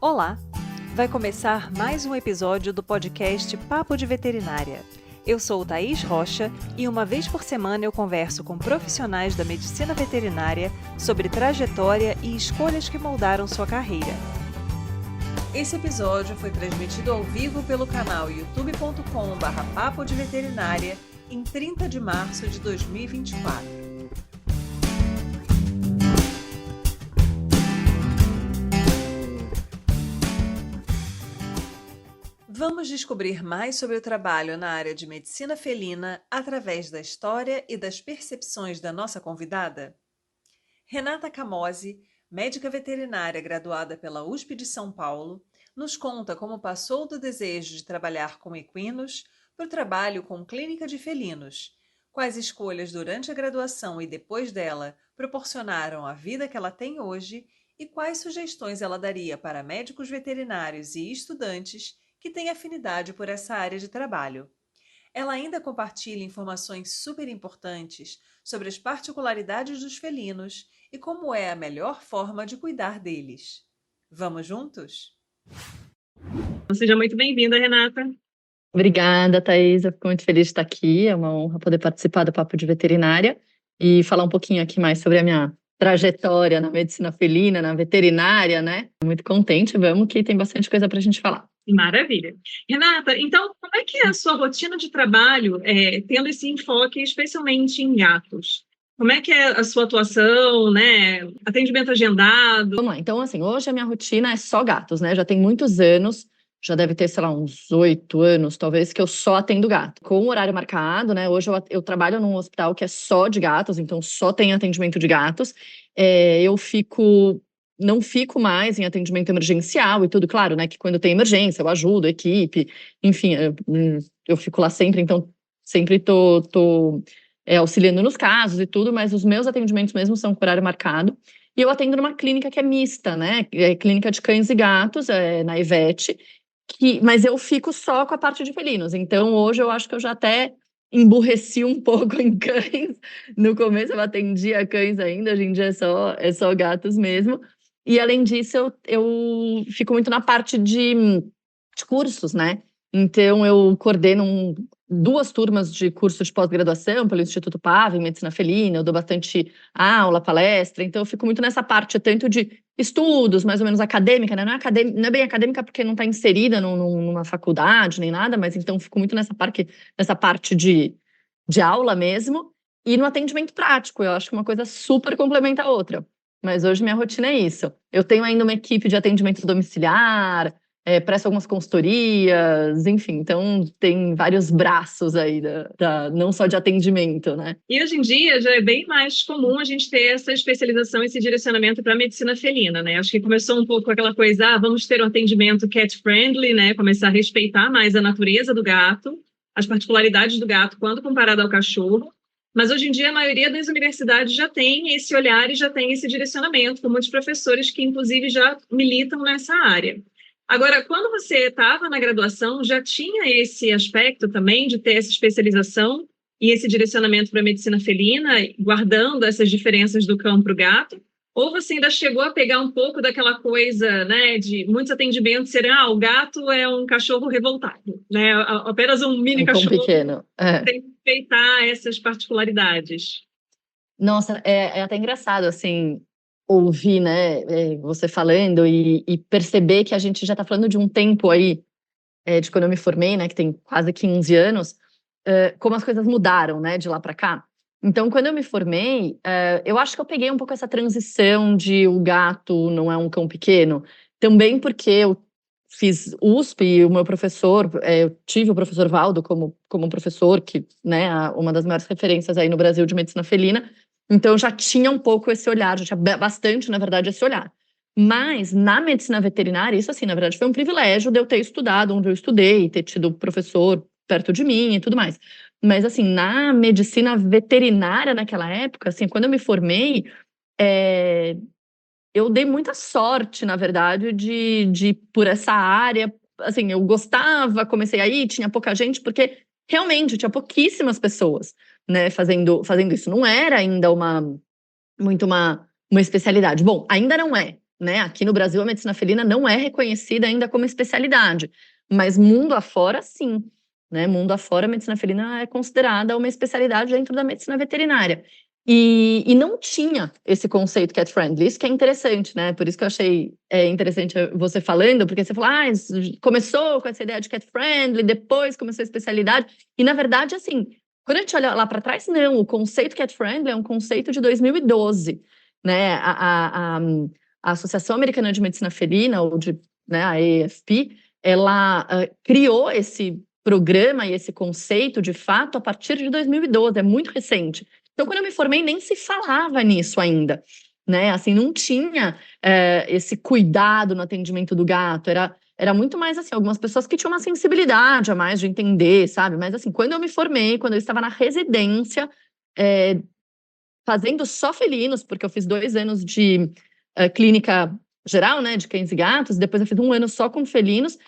Olá! Vai começar mais um episódio do podcast Papo de Veterinária. Eu sou Thaís Rocha e uma vez por semana eu converso com profissionais da medicina veterinária sobre trajetória e escolhas que moldaram sua carreira. Esse episódio foi transmitido ao vivo pelo canal youtube.com/papo de veterinária em 30 de março de 2024. Vamos descobrir mais sobre o trabalho na área de medicina felina através da história e das percepções da nossa convidada? Renata Camozzi, médica veterinária graduada pela USP de São Paulo, nos conta como passou do desejo de trabalhar com equinos para o trabalho com clínica de felinos, quais escolhas durante a graduação e depois dela proporcionaram a vida que ela tem hoje e quais sugestões ela daria para médicos veterinários e estudantes que têm afinidade por essa área de trabalho. Ela ainda compartilha informações super importantes sobre as particularidades dos felinos e como é a melhor forma de cuidar deles. Vamos juntos? Seja muito bem-vinda, Renata. Obrigada, Thaís. Eu fico muito feliz de estar aqui. É uma honra poder participar do Papo de Veterinária e falar um pouquinho aqui mais sobre a minha trajetória na medicina felina, na veterinária, né? Muito contente, vamos que tem bastante coisa para a gente falar. Maravilha. Renata, então, como é que é a sua rotina de trabalho, tendo esse enfoque especialmente em gatos? Como é que é a sua atuação, né? Atendimento agendado? Vamos lá. Então, assim, hoje a minha rotina é só gatos, né? Já tem muitos anos, já deve ter, sei lá, uns 8 anos, talvez, que eu só atendo gato. Com o horário marcado, né? Hoje eu trabalho num hospital que é só de gatos, então só tem atendimento de gatos. Não fico mais em atendimento emergencial e tudo, claro, né? Que quando tem emergência eu ajudo a equipe, enfim, eu fico lá sempre, então sempre tô auxiliando nos casos e tudo, mas os meus atendimentos mesmo são com horário marcado. E eu atendo numa clínica que é mista, né? É clínica de cães e gatos, na Ivete, mas eu fico só com a parte de felinos. Então hoje eu acho que eu já até emburreci um pouco em cães. No começo eu atendia cães ainda, hoje em dia é só gatos mesmo. E além disso, eu fico muito na parte de cursos, né? Então eu coordeno 2 turmas de curso de pós-graduação pelo Instituto Pava, em Medicina Felina, eu dou bastante aula, palestra, então eu fico muito nessa parte tanto de estudos, mais ou menos acadêmica, né? Não é bem acadêmica porque não está inserida numa faculdade nem nada, mas então fico muito nessa parte de aula mesmo, e no atendimento prático, eu acho que uma coisa super complementa a outra. Mas hoje minha rotina é isso. Eu tenho ainda uma equipe de atendimento domiciliar, presto algumas consultorias, enfim, então tem vários braços aí, não só de atendimento, né? E hoje em dia já é bem mais comum a gente ter essa especialização, esse direcionamento para a medicina felina, né? Acho que começou um pouco aquela coisa, vamos ter um atendimento cat-friendly, né? Começar a respeitar mais a natureza do gato, as particularidades do gato quando comparado ao cachorro. Mas hoje em dia a maioria das universidades já tem esse olhar e já tem esse direcionamento, com muitos professores que inclusive já militam nessa área. Agora, quando você estava na graduação, já tinha esse aspecto também de ter essa especialização e esse direcionamento para a medicina felina, guardando essas diferenças do cão para o gato? Ou você ainda chegou a pegar um pouco daquela coisa, né, de muitos atendimentos serem, o gato é um cachorro revoltado, né, apenas um mini cachorro pequeno. Tem que respeitar essas particularidades. Nossa, é até engraçado, assim, ouvir, né, você falando e perceber que a gente já está falando de um tempo aí, de quando eu me formei, né, que tem quase 15 anos, como as coisas mudaram, né, de lá para cá. Então, quando eu me formei, eu acho que eu peguei um pouco essa transição de o gato não é um cão pequeno, também porque eu fiz USP e o meu professor, eu tive o professor Valdo como um professor que, né, uma das maiores referências aí no Brasil de medicina felina, então já tinha um pouco esse olhar, já tinha bastante, na verdade, esse olhar. Mas na medicina veterinária, isso assim, na verdade, foi um privilégio de eu ter estudado onde eu estudei, ter tido professor perto de mim e tudo mais. Mas assim, na medicina veterinária naquela época, assim, quando eu me formei, eu dei muita sorte, na verdade, de por essa área, assim, eu gostava, comecei aí, tinha pouca gente, porque realmente tinha pouquíssimas pessoas, né, fazendo isso. Não era ainda uma especialidade. Bom, ainda não é, né? Aqui no Brasil, a medicina felina não é reconhecida ainda como especialidade, mas mundo afora, sim, né? Mundo afora, a medicina felina é considerada uma especialidade dentro da medicina veterinária. E não tinha esse conceito cat friendly, isso que é interessante, né? Por isso que eu achei interessante você falando, porque você falou, começou com essa ideia de cat friendly, depois começou a especialidade, e na verdade, assim, quando a gente olha lá para trás, não, o conceito cat friendly é um conceito de 2012, né? A Associação Americana de Medicina Felina, ou né, a AAFP, ela criou esse programa e esse conceito, de fato, a partir de 2012, é muito recente. Então, quando eu me formei, nem se falava nisso ainda, né? Assim, não tinha esse cuidado no atendimento do gato, era muito mais assim, algumas pessoas que tinham uma sensibilidade a mais de entender, sabe? Mas assim, quando eu me formei, quando eu estava na residência, fazendo só felinos, porque eu fiz 2 anos de clínica geral, né, de cães e gatos, depois eu fiz 1 ano só com felinos,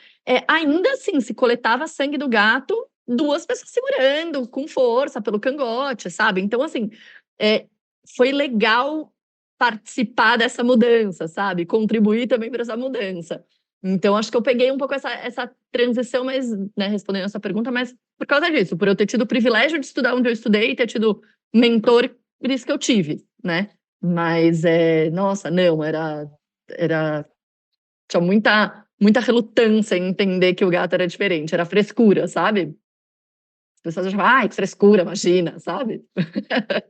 ainda assim, se coletava sangue do gato, 2 pessoas segurando com força pelo cangote, sabe? Então, assim, foi legal participar dessa mudança, sabe? Contribuir também para essa mudança. Então, acho que eu peguei um pouco essa transição, mas, né, respondendo essa pergunta, mas por causa disso, por eu ter tido o privilégio de estudar onde eu estudei, ter tido mentor, por isso que eu tive, né? Mas, nossa, não, tinha muita relutância em entender que o gato era diferente, era frescura, sabe? As pessoas achavam, ai, que frescura, imagina, sabe?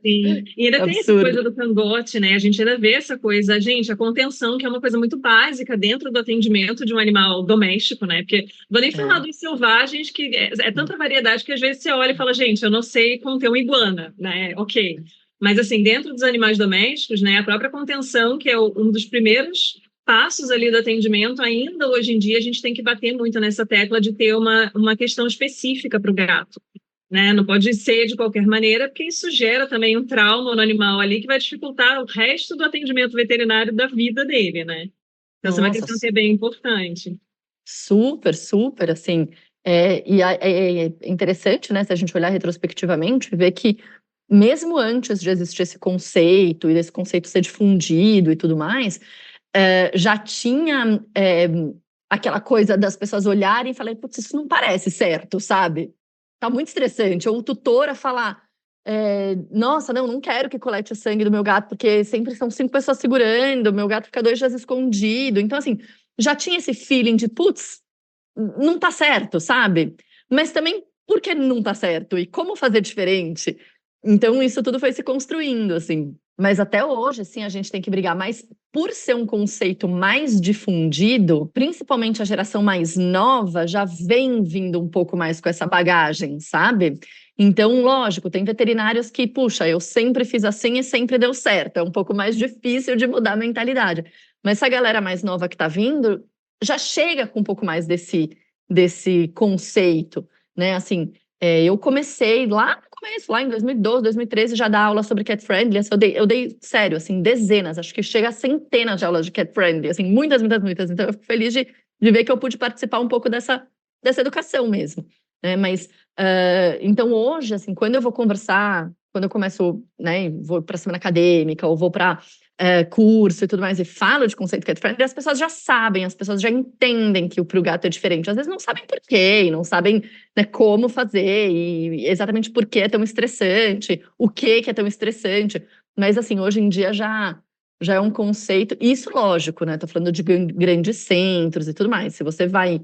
Sim, e ainda tem essa Absurdo. coisa do cangote, né? A gente ainda vê essa coisa, gente, a contenção, que é uma coisa muito básica dentro do atendimento de um animal doméstico, né? Porque vou nem falar dos selvagens, que é tanta variedade que às vezes você olha e fala, gente, eu não sei conter uma iguana, né? Ok. Mas assim, dentro dos animais domésticos, né, a própria contenção, que é um dos primeiros passos ali do atendimento, ainda hoje em dia a gente tem que bater muito nessa tecla de ter uma questão específica para o gato, né? Não pode ser de qualquer maneira, porque isso gera também um trauma no animal ali que vai dificultar o resto do atendimento veterinário da vida dele, né? Então, essa é uma Nossa, questão que é bem importante. super, super, assim, é interessante, né, se a gente olhar retrospectivamente, ver que mesmo antes de existir esse conceito, e desse conceito ser difundido e tudo mais, já tinha aquela coisa das pessoas olharem e falarem, putz, isso não parece certo, sabe? Tá muito estressante. Ou o tutor a falar, nossa, não quero que colete o sangue do meu gato, porque sempre são 5 pessoas segurando, meu gato fica 2 dias escondido. Então, assim, já tinha esse feeling de, putz, não tá certo, sabe? Mas também, por que não tá certo? E como fazer diferente? Então, isso tudo foi se construindo, assim. Mas até hoje, assim, a gente tem que brigar mais por ser um conceito mais difundido, principalmente a geração mais nova já vem vindo um pouco mais com essa bagagem, sabe? Então, lógico, tem veterinários que, puxa, eu sempre fiz assim e sempre deu certo. É um pouco mais difícil de mudar a mentalidade. Mas essa galera mais nova que tá vindo já chega com um pouco mais desse conceito, né? Assim, eu comecei lá no começo, lá em 2012, 2013, já dar aula sobre cat friendly. Assim, eu dei, sério, assim, dezenas, acho que chega a centenas de aulas de cat friendly, assim, muitas. Então, eu fico feliz de ver que eu pude participar um pouco dessa educação mesmo, né? Mas, então, hoje, assim, quando eu vou conversar, quando eu começo, né, vou para a semana acadêmica, ou vou para curso e tudo mais, e falo de conceito cat friendly, as pessoas já sabem, as pessoas já entendem que o pro gato é diferente. Às vezes não sabem por quê, não sabem, né, como fazer, e exatamente por que é tão estressante, o que é tão estressante. Mas, assim, hoje em dia já é um conceito, isso lógico, né? Tô falando de grandes centros e tudo mais. Se você vai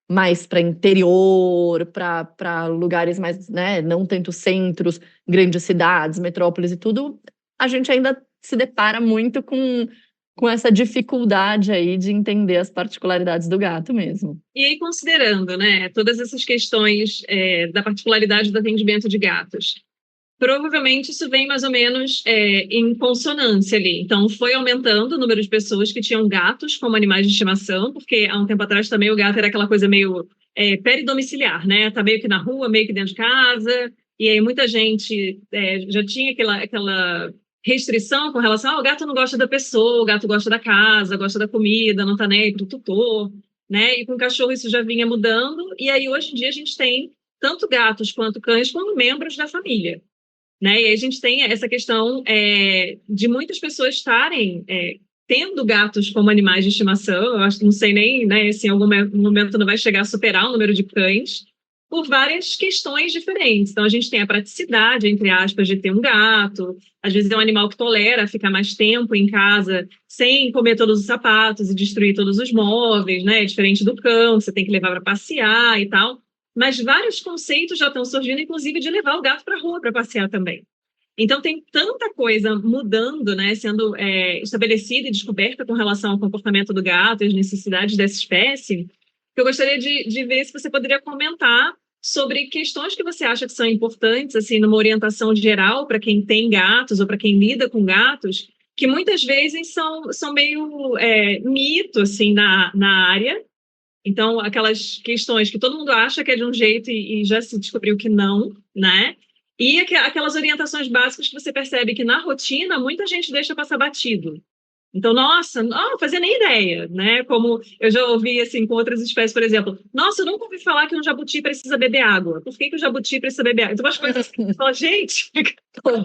mais para interior, para lugares mais, né, não tanto centros, grandes cidades, metrópoles e tudo, a gente ainda se depara muito com essa dificuldade aí de entender as particularidades do gato mesmo. E aí, considerando, né, todas essas questões da particularidade do atendimento de gatos, provavelmente isso vem mais ou menos em consonância ali. Então, foi aumentando o número de pessoas que tinham gatos como animais de estimação, porque há um tempo atrás também o gato era aquela coisa meio peridomiciliar, né? Tá meio que na rua, meio que dentro de casa, e aí muita gente já tinha aquela restrição com relação ao gato não gosta da pessoa, o gato gosta da casa, gosta da comida, não tá nem aí pro tutor, né? E com o cachorro isso já vinha mudando, e aí hoje em dia a gente tem tanto gatos quanto cães como membros da família, né? E aí a gente tem essa questão de muitas pessoas estarem tendo gatos como animais de estimação, eu acho que não sei nem, né, se em algum momento não vai chegar a superar o número de cães, por várias questões diferentes. Então, a gente tem a praticidade, entre aspas, de ter um gato. Às vezes é um animal que tolera ficar mais tempo em casa sem comer todos os sapatos e destruir todos os móveis, né? Diferente do cão, você tem que levar para passear e tal. Mas vários conceitos já estão surgindo, inclusive de levar o gato para a rua para passear também. Então, tem tanta coisa mudando, né, sendo estabelecida e descoberta com relação ao comportamento do gato e as necessidades dessa espécie, que eu gostaria de ver se você poderia comentar sobre questões que você acha que são importantes, assim, numa orientação geral para quem tem gatos ou para quem lida com gatos, que muitas vezes são meio mito, assim, na área. Então, aquelas questões que todo mundo acha que é de um jeito e já se descobriu que não, né? E aquelas orientações básicas que você percebe que na rotina muita gente deixa passar batido. Então, nossa, não fazia nem ideia, né? Como eu já ouvi assim com outras espécies, por exemplo, nossa, eu nunca ouvi falar que um jabuti precisa beber água. Por que o jabuti precisa beber água? Então, umas coisas assim, você fala, gente,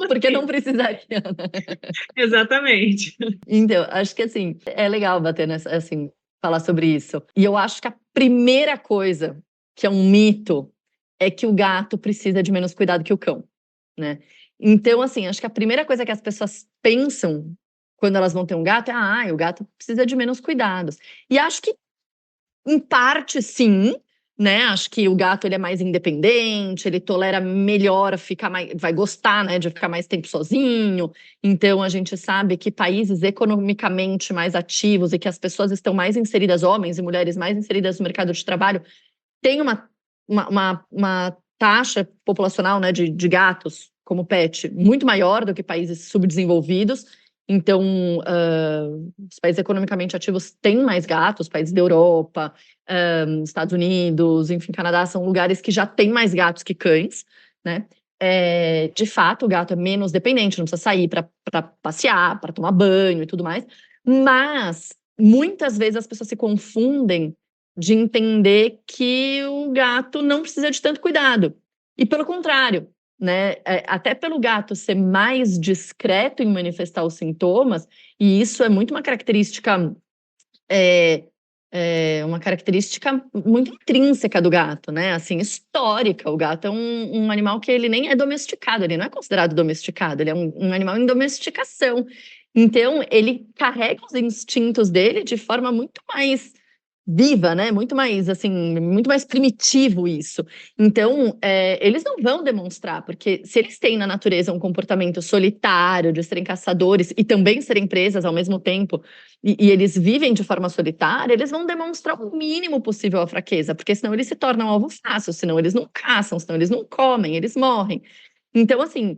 Porque não precisaria, né? exatamente. Então, acho que assim, é legal bater nessa, assim, falar sobre isso. E eu acho que a primeira coisa, que é um mito, é que o gato precisa de menos cuidado que o cão, né? Então, assim, acho que a primeira coisa que as pessoas pensam quando elas vão ter um gato é, o gato precisa de menos cuidados. E acho que, em parte, sim, né? Acho que o gato ele é mais independente, ele tolera melhor ficar mais, vai gostar, né, de ficar mais tempo sozinho. Então a gente sabe que países economicamente mais ativos e que as pessoas estão mais inseridas, homens e mulheres mais inseridas no mercado de trabalho, tem uma taxa populacional, né, de gatos como pet muito maior do que países subdesenvolvidos. Então, os países economicamente ativos têm mais gatos, países da Europa, Estados Unidos, enfim, Canadá, são lugares que já têm mais gatos que cães, né? De fato, o gato é menos dependente, não precisa sair para passear, para tomar banho e tudo mais. Mas, muitas vezes, as pessoas se confundem de entender que o gato não precisa de tanto cuidado. E pelo contrário, né? Até pelo gato ser mais discreto em manifestar os sintomas, e isso é muito uma característica muito intrínseca do gato, né? Assim, histórica. O gato é um animal que ele nem é domesticado, ele não é considerado domesticado, ele é um animal em domesticação. Então, ele carrega os instintos dele de forma muito mais viva, né? Muito mais, assim, muito mais primitivo isso. Então, eles não vão demonstrar, porque se eles têm na natureza um comportamento solitário, de serem caçadores e também serem presas ao mesmo tempo, e eles vivem de forma solitária, eles vão demonstrar o mínimo possível a fraqueza, porque senão eles se tornam alvo fácil, senão eles não caçam, senão eles não comem, eles morrem. Então, assim,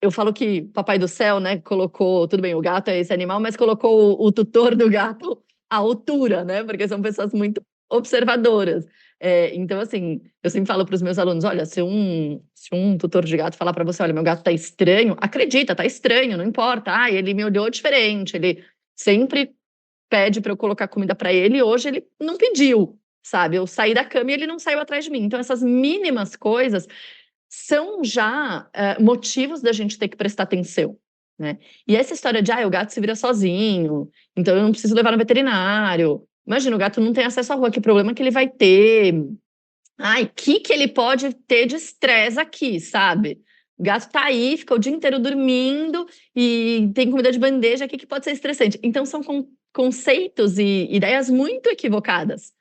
eu falo que Papai do Céu, né, colocou, tudo bem, o gato é esse animal, mas colocou o tutor do gato à altura, né, porque são pessoas muito observadoras. Então, assim, eu sempre falo para os meus alunos, olha, se um tutor de gato falar para você, olha, meu gato tá estranho, acredita, tá estranho, não importa, ele me olhou diferente, ele sempre pede para eu colocar comida para ele, e hoje ele não pediu, sabe, eu saí da cama e ele não saiu atrás de mim. Então, essas mínimas coisas são já motivos da gente ter que prestar atenção, né? E essa história de, o gato se vira sozinho, então eu não preciso levar no veterinário. Imagina, o gato não tem acesso à rua, que problema que ele vai ter? Que ele pode ter de estresse aqui, sabe? O gato tá aí, fica o dia inteiro dormindo e tem comida de bandeja aqui que pode ser estressante. Então são conceitos e ideias muito equivocadas.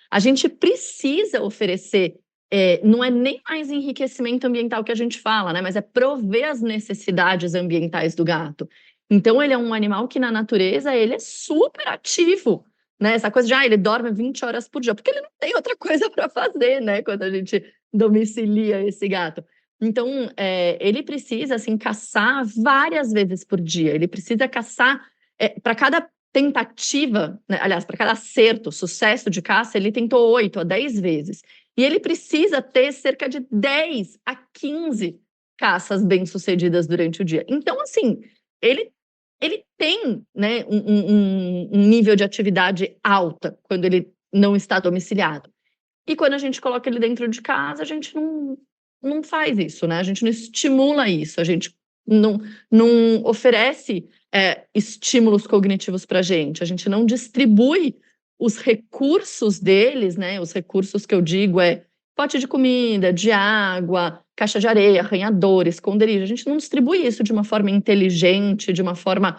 A gente precisa oferecer, não é nem mais enriquecimento ambiental que a gente fala, né? Mas é prover as necessidades ambientais do gato. Então ele é um animal que na natureza ele é super ativo, né? Essa coisa de, ele dorme 20 horas por dia, porque ele não tem outra coisa para fazer, né? Quando a gente domicilia esse gato. Então, ele precisa, assim, caçar várias vezes por dia. Ele precisa caçar, para cada tentativa, né? Aliás, para cada acerto, sucesso de caça, ele tentou 8 a 10 vezes. E ele precisa ter cerca de 10 a 15 caças bem-sucedidas durante o dia. Então, assim, ele tem, né, um nível de atividade alta quando ele não está domiciliado. E quando a gente coloca ele dentro de casa, a gente não faz isso, né? A gente não estimula isso, a gente não oferece estímulos cognitivos para a gente não distribui os recursos deles, né? Os recursos que eu digo pote de comida, de água, caixa de areia, arranhador, esconderijo. A gente não distribui isso de uma forma inteligente, de uma forma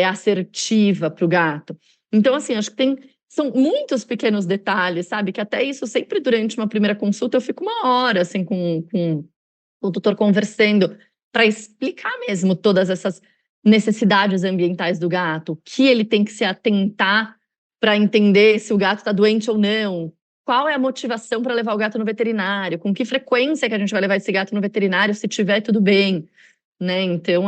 assertiva para o gato. Então, assim, acho que são muitos pequenos detalhes, sabe? Que até isso, sempre durante uma primeira consulta, eu fico uma hora, assim, com o tutor conversando, para explicar mesmo todas essas necessidades ambientais do gato, o que ele tem que se atentar para entender se o gato está doente ou não, qual é a motivação para levar o gato no veterinário, com que frequência que a gente vai levar esse gato no veterinário, se tiver tudo bem, né? Então,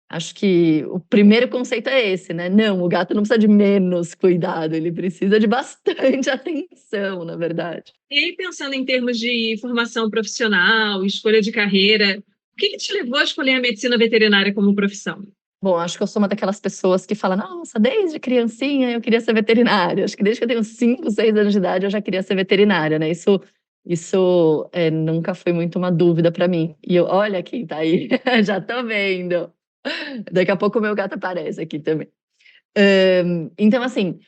acho que o primeiro conceito é esse, né? Não, o gato não precisa de menos cuidado, ele precisa de bastante atenção, na verdade. E aí, pensando em termos de formação profissional, escolha de carreira, o que te levou a escolher a medicina veterinária como profissão? Bom, acho que eu sou uma daquelas pessoas que fala, nossa, desde criancinha eu queria ser veterinária. Acho que desde que eu tenho 5, 6 anos de idade eu já queria ser veterinária, né? Isso nunca foi muito uma dúvida para mim. E olha quem tá aí, já tô vendo. Daqui a pouco o meu gato aparece aqui também. Então, assim,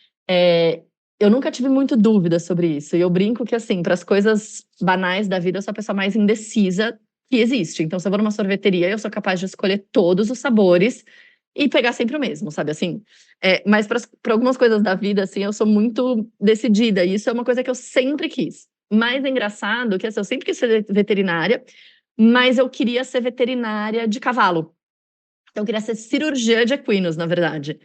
eu nunca tive muito dúvida sobre isso. E eu brinco que, assim, para as coisas banais da vida, eu sou a pessoa mais indecisa que existe. Então, se eu vou numa sorveteria, eu sou capaz de escolher todos os sabores e pegar sempre o mesmo, sabe? Assim, mas para algumas coisas da vida, assim, eu sou muito decidida. E isso é uma coisa que eu sempre quis. Mais engraçado que, assim, eu sempre quis ser veterinária, mas eu queria ser veterinária de cavalo. Então, eu queria ser cirurgiã de equinos, na verdade.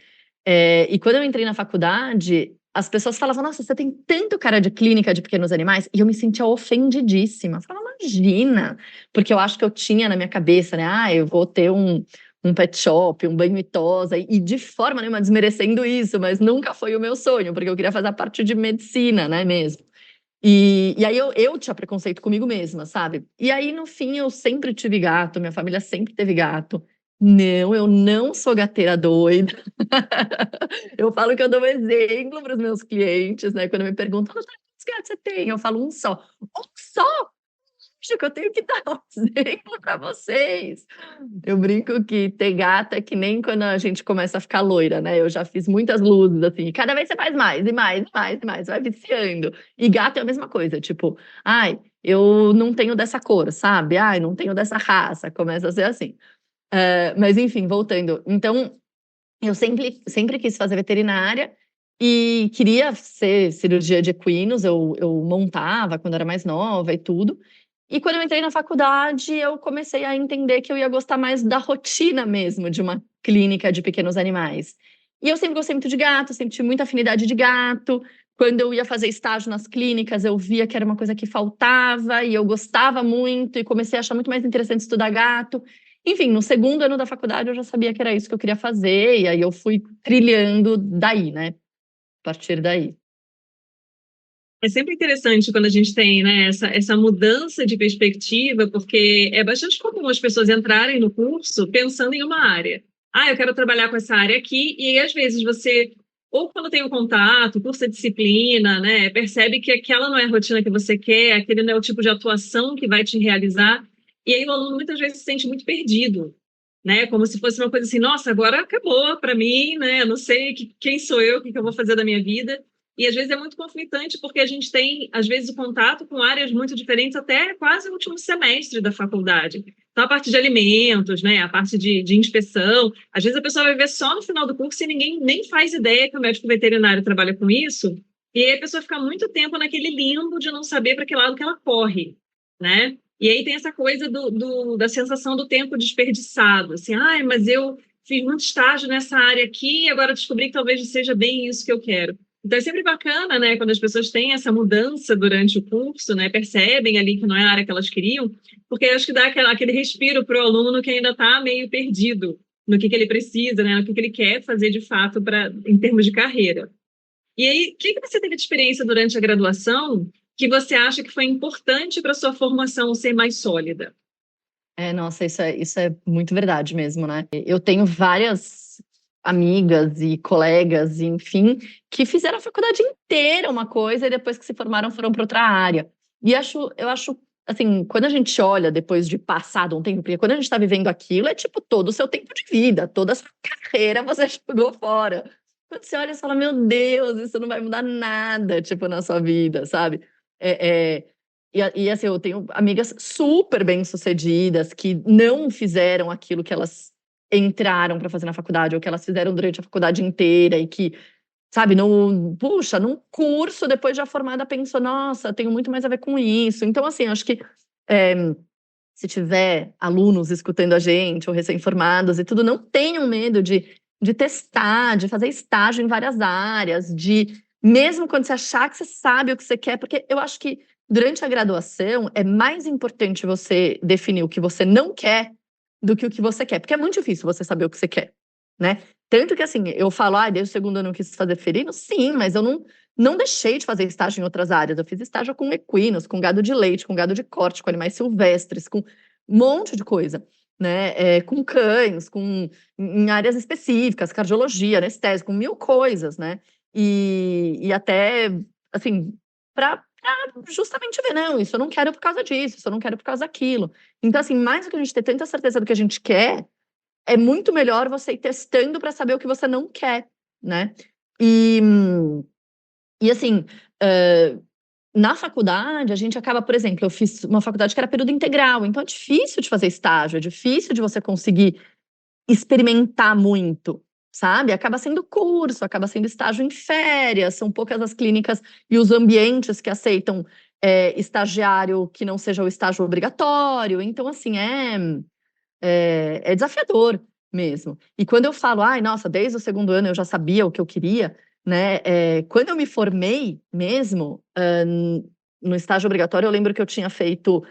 E quando eu entrei na faculdade, as pessoas falavam, nossa, você tem tanto cara de clínica de pequenos animais, e eu me sentia ofendidíssima. Eu falava, imagina, porque eu acho que eu tinha na minha cabeça, né, eu vou ter um pet shop, um banho e tosa, e de forma nenhuma desmerecendo isso, mas nunca foi o meu sonho, porque eu queria fazer a parte de medicina, né, mesmo. E aí eu tinha preconceito comigo mesma, sabe? E aí, no fim, eu sempre tive gato, minha família sempre teve gato. Não, eu não sou gateira doida. Eu falo que eu dou um exemplo para os meus clientes, né? Quando me perguntam, quantos gatos você tem? Eu falo um só. Um só? Acho que eu tenho que dar um exemplo para vocês. Eu brinco que ter gato é que nem quando a gente começa a ficar loira, né? Eu já fiz muitas luzes, assim, e cada vez você faz mais, e mais, e mais, e mais, vai viciando. E gato é a mesma coisa, tipo, ai, eu não tenho dessa cor, sabe? Ai, não tenho dessa raça, começa a ser assim. Mas enfim, voltando. Então, eu sempre quis fazer veterinária e queria ser cirurgia de equinos, eu montava quando era mais nova e tudo. E quando eu entrei na faculdade, eu comecei a entender que eu ia gostar mais da rotina mesmo de uma clínica de pequenos animais. E eu sempre gostei muito de gato, sempre tive muita afinidade de gato. Quando eu ia fazer estágio nas clínicas, eu via que era uma coisa que faltava e eu gostava muito e comecei a achar muito mais interessante estudar gato. Enfim, no segundo ano da faculdade eu já sabia que era isso que eu queria fazer, e aí eu fui trilhando daí, né? A partir daí. É sempre interessante quando a gente tem, né, essa mudança de perspectiva, porque é bastante comum as pessoas entrarem no curso pensando em uma área. Ah, eu quero trabalhar com essa área aqui, e aí, às vezes você, ou quando tem um contato, cursa disciplina, né, percebe que aquela não é a rotina que você quer, aquele não é o tipo de atuação que vai te realizar, e aí o aluno muitas vezes se sente muito perdido, né, como se fosse uma coisa assim, nossa, agora acabou para mim, né, não sei quem sou eu, o que eu vou fazer da minha vida. E às vezes é muito conflitante, porque a gente tem, às vezes, o contato com áreas muito diferentes até quase o último semestre da faculdade. Então, a parte de alimentos, né, a parte de inspeção, às vezes a pessoa vai ver só no final do curso e ninguém nem faz ideia que o médico veterinário trabalha com isso, e aí a pessoa fica muito tempo naquele limbo de não saber para que lado que ela corre, né? E aí tem essa coisa da sensação do tempo desperdiçado, assim, mas eu fiz muito estágio nessa área aqui e agora descobri que talvez não seja bem isso que eu quero. Então é sempre bacana, né, quando as pessoas têm essa mudança durante o curso, né, percebem ali que não é a área que elas queriam, porque acho que dá aquele respiro para o aluno que ainda está meio perdido no que ele precisa, né, no que ele quer fazer de fato em termos de carreira. E aí, o que você teve de experiência durante a graduação que você acha que foi importante para a sua formação ser mais sólida? Nossa, isso é muito verdade mesmo, né? Eu tenho várias amigas e colegas, enfim, que fizeram a faculdade inteira uma coisa e depois que se formaram foram para outra área. E eu acho assim, quando a gente olha depois de passado um tempo, porque quando a gente tá vivendo aquilo, é tipo todo o seu tempo de vida, toda a sua carreira você jogou fora. Quando você olha e fala, meu Deus, isso não vai mudar nada, tipo, na sua vida, sabe? É, é, assim, eu tenho amigas super bem-sucedidas que não fizeram aquilo que elas entraram para fazer na faculdade, ou que elas fizeram durante a faculdade inteira, e que, sabe, puxa, num curso, depois já formada, pensou, nossa, tenho muito mais a ver com isso. Então, assim, acho que é, se tiver alunos escutando a gente, ou recém-formados e tudo, não tenham medo de testar, de fazer estágio em várias áreas, mesmo quando você achar que você sabe o que você quer, porque eu acho que durante a graduação é mais importante você definir o que você não quer do que o que você quer, porque é muito difícil você saber o que você quer, né? Tanto que, assim, eu falo, desde o segundo ano eu quis fazer felino, sim, mas eu não deixei de fazer estágio em outras áreas. Eu fiz estágio com equinos, com gado de leite, com gado de corte, com animais silvestres, com um monte de coisa, né? Com cães, em áreas específicas, cardiologia, anestésia, com mil coisas, né? E até, assim, para justamente ver, não, isso eu não quero por causa disso, isso eu não quero por causa daquilo. Então, assim, mais do que a gente ter tanta certeza do que a gente quer, é muito melhor você ir testando para saber o que você não quer, né? E, e assim, na faculdade, a gente acaba, por exemplo, eu fiz uma faculdade que era período integral, então é difícil de fazer estágio, é difícil de você conseguir experimentar muito, sabe? Acaba sendo curso, acaba sendo estágio em férias, são poucas as clínicas e os ambientes que aceitam estagiário que não seja o estágio obrigatório. Então, assim, é desafiador mesmo. E quando eu falo, ai, nossa, desde o segundo ano eu já sabia o que eu queria, né? Quando eu me formei mesmo, no estágio obrigatório, eu lembro que eu tinha feito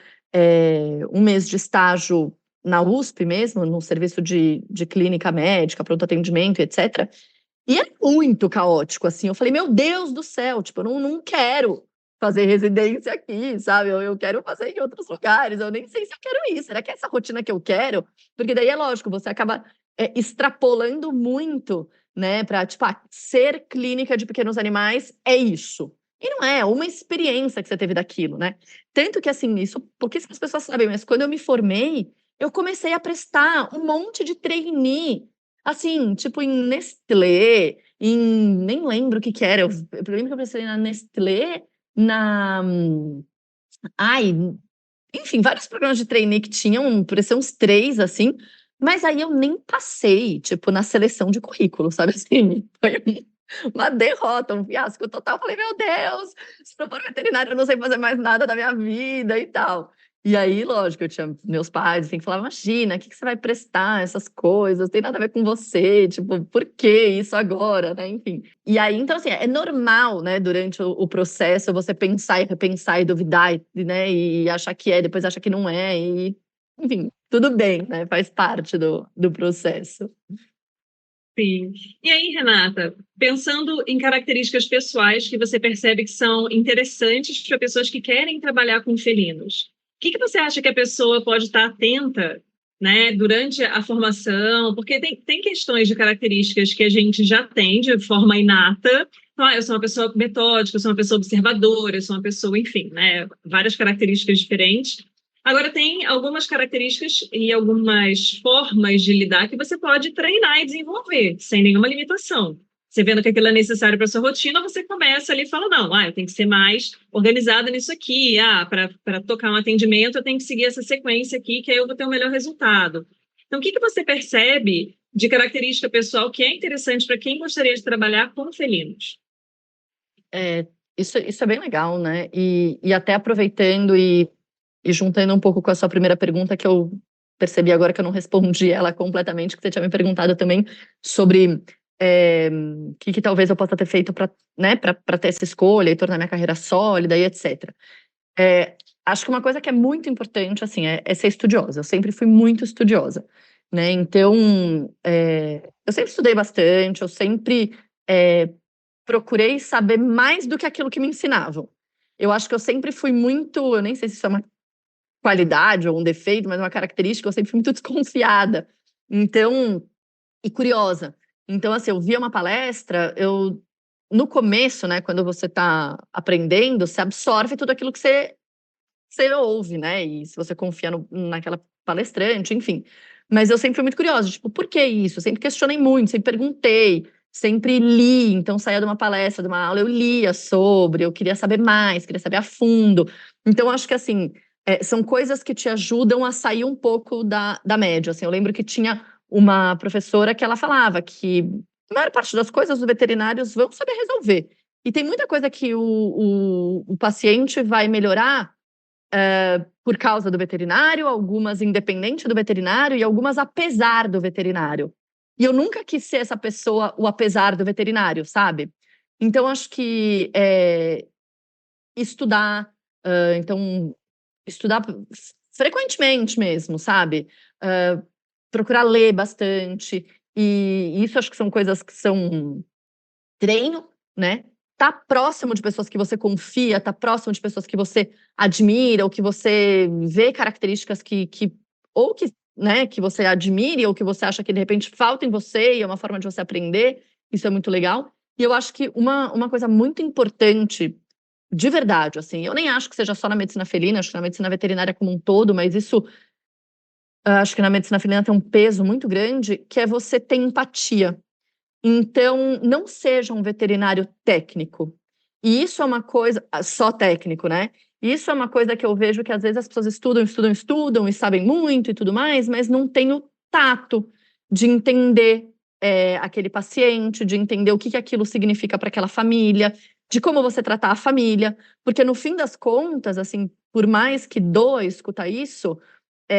um mês de estágio na USP mesmo, no serviço de clínica médica, pronto atendimento, etc. E é muito caótico, assim. Eu falei, meu Deus do céu, tipo, eu não quero fazer residência aqui, sabe? Eu quero fazer em outros lugares, eu nem sei se eu quero isso. Será que é essa rotina que eu quero? Porque daí é lógico, você acaba extrapolando muito, né? Para, tipo, ser clínica de pequenos animais é isso. E não é uma experiência que você teve daquilo, né? Tanto que, assim, isso pouquíssimas pessoas sabem, mas quando eu me formei, eu comecei a prestar um monte de trainee, assim, tipo em Nestlé, nem lembro o que que era. Eu lembro que eu prestei na Nestlé, na. Ai, enfim, vários programas de trainee que tinham, parecia uns três, assim, mas aí eu nem passei, tipo, na seleção de currículo, sabe assim? Foi uma derrota, um fiasco total. Falei, meu Deus, se não for veterinário, eu não sei fazer mais nada da minha vida e tal. E aí, lógico, eu tinha meus pais, assim, que falavam, imagina, o que você vai prestar, essas coisas, tem nada a ver com você, tipo, por que isso agora, né, enfim. E aí, então, assim, é normal, né, durante o processo, você pensar e repensar e duvidar, né, e achar que é, depois achar que não é, e, enfim, tudo bem, né, faz parte do processo. Sim. E aí, Renata, pensando em características pessoais que você percebe que são interessantes para pessoas que querem trabalhar com felinos, o que você acha que a pessoa pode estar atenta, né, durante a formação? Porque tem questões de características que a gente já tem de forma inata. Então, eu sou uma pessoa metódica, eu sou uma pessoa observadora, eu sou uma pessoa, enfim, né, várias características diferentes. Agora, tem algumas características e algumas formas de lidar que você pode treinar e desenvolver, sem nenhuma limitação. Você vendo que aquilo é necessário para a sua rotina, você começa ali e fala, não, eu tenho que ser mais organizada nisso aqui, para tocar um atendimento, eu tenho que seguir essa sequência aqui, que aí eu vou ter um melhor resultado. Então, o que você percebe de característica pessoal que é interessante para quem gostaria de trabalhar com felinos? Isso é bem legal, né? E até aproveitando e juntando um pouco com a sua primeira pergunta, que eu percebi agora que eu não respondi ela completamente, que você tinha me perguntado também sobre o que talvez eu possa ter feito para, né, para ter essa escolha e tornar minha carreira sólida e etc. Acho que uma coisa que é muito importante, assim, é ser estudiosa. Eu sempre fui muito estudiosa, né? Então, eu sempre estudei bastante, eu sempre procurei saber mais do que aquilo que me ensinavam. Eu acho que eu sempre fui muito, eu nem sei se isso é uma qualidade ou um defeito, mas uma característica, eu sempre fui muito desconfiada. Então, e curiosa. Então, assim, eu via uma palestra, no começo, né, quando você está aprendendo, você absorve tudo aquilo que você você ouve, né? E se você confia naquela palestrante, enfim. Mas eu sempre fui muito curiosa, tipo, por que isso? Eu sempre questionei muito, sempre perguntei, sempre li. Então, saía de uma palestra, de uma aula, eu lia sobre, eu queria saber mais, queria saber a fundo. Então, acho que, assim, são coisas que te ajudam a sair um pouco da média. Assim, eu lembro que tinha uma professora que ela falava que a maior parte das coisas os veterinários vão saber resolver. E tem muita coisa que o paciente vai melhorar por causa do veterinário, algumas independente do veterinário e algumas apesar do veterinário. E eu nunca quis ser essa pessoa, o apesar do veterinário, sabe? Então, acho que estudar, então, estudar frequentemente mesmo, sabe? Procurar ler bastante. E isso acho que são coisas que são treino, né? Tá próximo de pessoas que você confia, tá próximo de pessoas que você admira, ou que você vê características ou que, né, que você admire, ou que você acha que de repente falta em você e é uma forma de você aprender. Isso é muito legal. E eu acho que uma coisa muito importante, de verdade, assim, eu nem acho que seja só na medicina felina, acho que na medicina veterinária como um todo, mas isso acho que na medicina felina tem um peso muito grande, que é você ter empatia. Então, não seja um veterinário técnico. E isso é uma coisa, só técnico, né? Isso é uma coisa que eu vejo que às vezes as pessoas estudam e sabem muito e tudo mais, mas não têm o tato de entender aquele paciente, de entender o que aquilo significa para aquela família, de como você tratar a família. Porque no fim das contas, assim, por mais que doa escutar isso,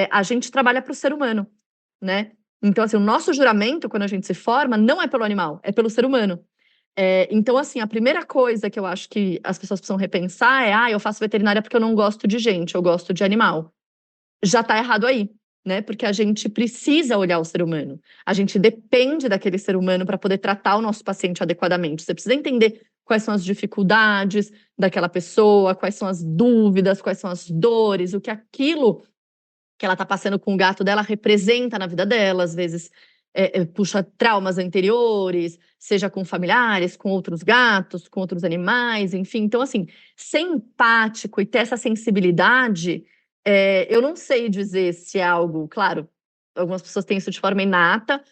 a gente trabalha para o ser humano, né? Então, assim, o nosso juramento, quando a gente se forma, não é pelo animal, é pelo ser humano. Então, assim, a primeira coisa que eu acho que as pessoas precisam repensar é: eu faço veterinária porque eu não gosto de gente, eu gosto de animal. Já tá errado aí, né? Porque a gente precisa olhar o ser humano. A gente depende daquele ser humano para poder tratar o nosso paciente adequadamente. Você precisa entender quais são as dificuldades daquela pessoa, quais são as dúvidas, quais são as dores, o que aquilo que ela tá passando com o gato dela representa na vida dela, às vezes puxa traumas anteriores, seja com familiares, com outros gatos, com outros animais, enfim. Então, assim, ser empático e ter essa sensibilidade, eu não sei dizer se é algo, claro, algumas pessoas têm isso de forma inata,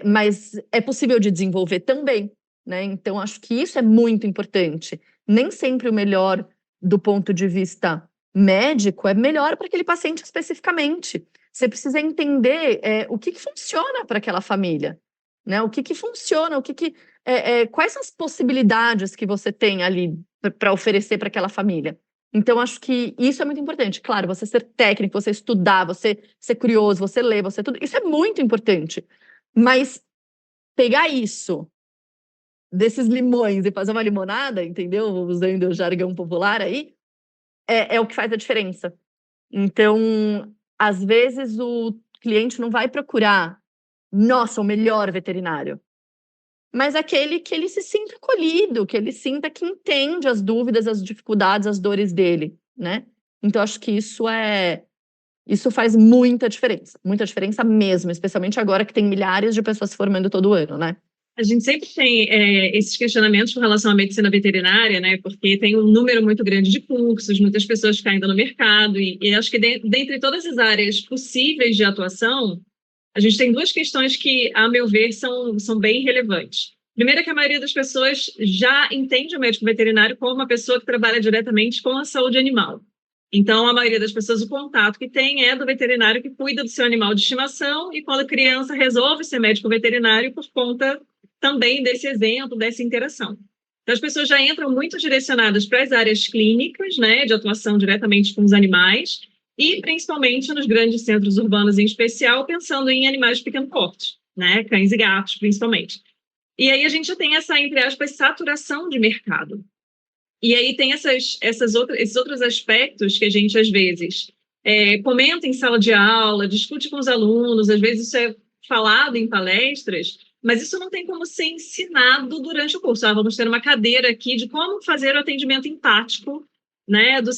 mas é possível de desenvolver também, né? Então, acho que isso é muito importante. Nem sempre o melhor do ponto de vista médico é melhor para aquele paciente especificamente. Você precisa entender o que funciona para aquela família, né? O que funciona, quais são as possibilidades que você tem ali para oferecer para aquela família. Então, acho que isso é muito importante. Claro, você ser técnico, você estudar, você ser curioso, você ler, você tudo, isso é muito importante. Mas pegar isso desses limões e fazer uma limonada, entendeu? Usando o jargão popular aí, é o que faz a diferença. Então, às vezes, o cliente não vai procurar, nossa, o melhor veterinário, mas aquele que ele se sinta acolhido, que ele sinta que entende as dúvidas, as dificuldades, as dores dele, né? Então, acho que isso faz muita diferença mesmo, especialmente agora que tem milhares de pessoas se formando todo ano, né? A gente sempre tem esses questionamentos com relação à medicina veterinária, né? Porque tem um número muito grande de cursos, muitas pessoas caindo no mercado, e acho que dentre todas as áreas possíveis de atuação, a gente tem duas questões que, a meu ver, são bem relevantes. Primeiro é que a maioria das pessoas já entende o médico veterinário como uma pessoa que trabalha diretamente com a saúde animal. Então, a maioria das pessoas, o contato que tem é do veterinário que cuida do seu animal de estimação, e quando a criança resolve ser médico veterinário por conta também desse exemplo, dessa interação. Então, as pessoas já entram muito direcionadas para as áreas clínicas, né, de atuação diretamente com os animais, e principalmente nos grandes centros urbanos em especial, pensando em animais de pequeno porte, né, cães e gatos, principalmente. E aí a gente já tem essa, entre aspas, saturação de mercado. E aí tem esses outros aspectos que a gente, às vezes, comenta em sala de aula, discute com os alunos, às vezes isso é falado em palestras, mas isso não tem como ser ensinado durante o curso. Vamos ter uma cadeira aqui de como fazer o atendimento empático, né, do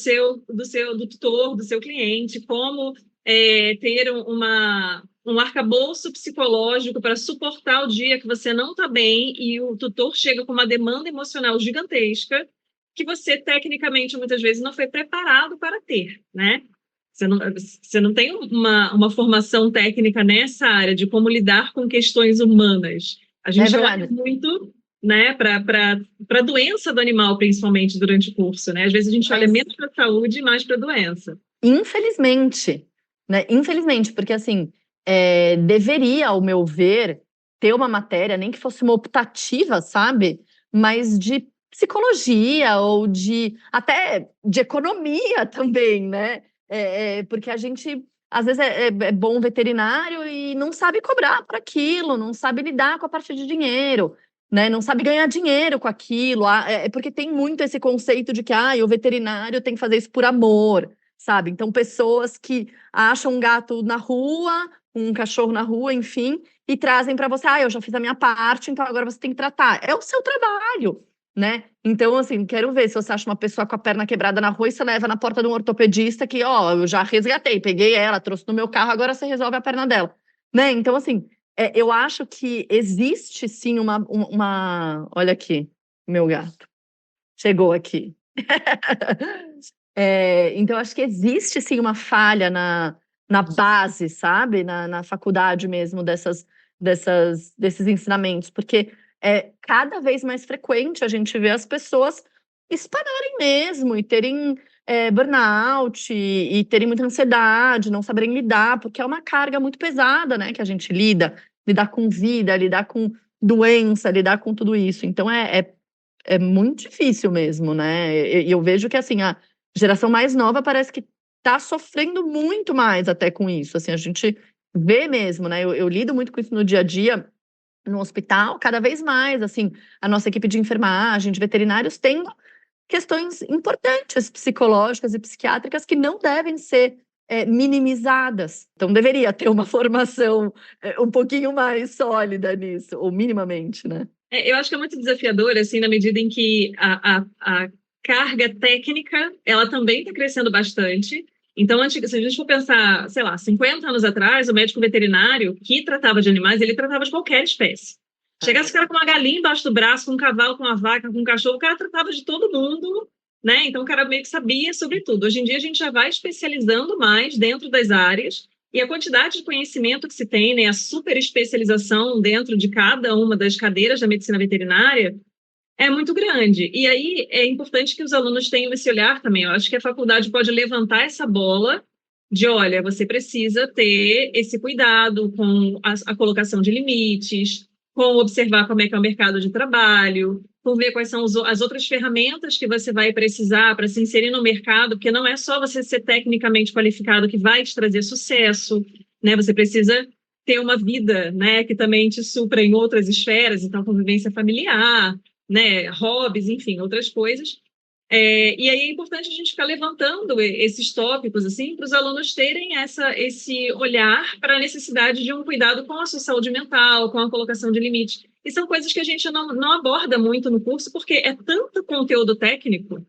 tutor, do seu cliente, como ter um arcabouço psicológico para suportar o dia que você não está bem e o tutor chega com uma demanda emocional gigantesca. que você, tecnicamente, muitas vezes não foi preparado para ter, né? Você não tem uma formação técnica nessa área de como lidar com questões humanas. A gente olha muito, né, para a doença do animal, principalmente durante o curso, né? Às vezes a gente olha menos para a saúde e mais para a doença. Infelizmente, né? Infelizmente, porque assim, deveria, ao meu ver, ter uma matéria, nem que fosse uma optativa, sabe? Mas de psicologia ou até de economia também, né? Porque a gente, às vezes, é bom veterinário e não sabe cobrar por aquilo, não sabe lidar com a parte de dinheiro, né? Não sabe ganhar dinheiro com aquilo. Porque tem muito esse conceito de que o veterinário tem que fazer isso por amor, sabe? Então, pessoas que acham um gato na rua, um cachorro na rua, enfim, e trazem para você, eu já fiz a minha parte, então agora você tem que tratar. É o seu trabalho, né? Então, assim, quero ver se você acha uma pessoa com a perna quebrada na rua e você leva na porta de um ortopedista que, eu já resgatei, peguei ela, trouxe no meu carro, agora você resolve a perna dela, né? Então, assim, eu acho que existe sim Olha aqui, meu gato. Chegou aqui. Então, acho que existe sim uma falha na base, sabe? Na faculdade mesmo desses ensinamentos, porque é cada vez mais frequente a gente ver as pessoas espanarem mesmo e terem burnout e terem muita ansiedade, não saberem lidar, porque é uma carga muito pesada, né? Que a gente lidar com vida, lidar com doença, lidar com tudo isso. Então, é muito difícil mesmo, né? E eu vejo que, assim, a geração mais nova parece que está sofrendo muito mais até com isso. Assim, a gente vê mesmo, né? Eu lido muito com isso no dia a dia, no hospital, cada vez mais, assim, a nossa equipe de enfermagem, de veterinários, tem questões importantes psicológicas e psiquiátricas que não devem ser minimizadas. Então, deveria ter uma formação um pouquinho mais sólida nisso, ou minimamente, né? Eu acho que é muito desafiador, assim, na medida em que a carga técnica, ela também está crescendo bastante. Então, se a gente for pensar, sei lá, 50 anos atrás, o médico veterinário que tratava de animais, ele tratava de qualquer espécie. Chegasse o cara com uma galinha embaixo do braço, com um cavalo, com uma vaca, com um cachorro, o cara tratava de todo mundo, né? Então, o cara meio que sabia sobre tudo. Hoje em dia, a gente já vai especializando mais dentro das áreas, e a quantidade de conhecimento que se tem, né, a super especialização dentro de cada uma das cadeiras da medicina veterinária é muito grande. E aí é importante que os alunos tenham esse olhar também. Eu acho que a faculdade pode levantar essa bola de, olha, você precisa ter esse cuidado com a colocação de limites, com observar como é que é o mercado de trabalho, com ver quais são as outras ferramentas que você vai precisar para se inserir no mercado, porque não é só você ser tecnicamente qualificado que vai te trazer sucesso, né? Você precisa ter uma vida, né, que também te supra em outras esferas, então convivência familiar, né, hobbies, enfim, outras coisas. E aí é importante a gente ficar levantando esses tópicos assim para os alunos terem esse olhar para a necessidade de um cuidado com a sua saúde mental, com a colocação de limites. E são coisas que a gente não aborda muito no curso, porque é tanto conteúdo técnico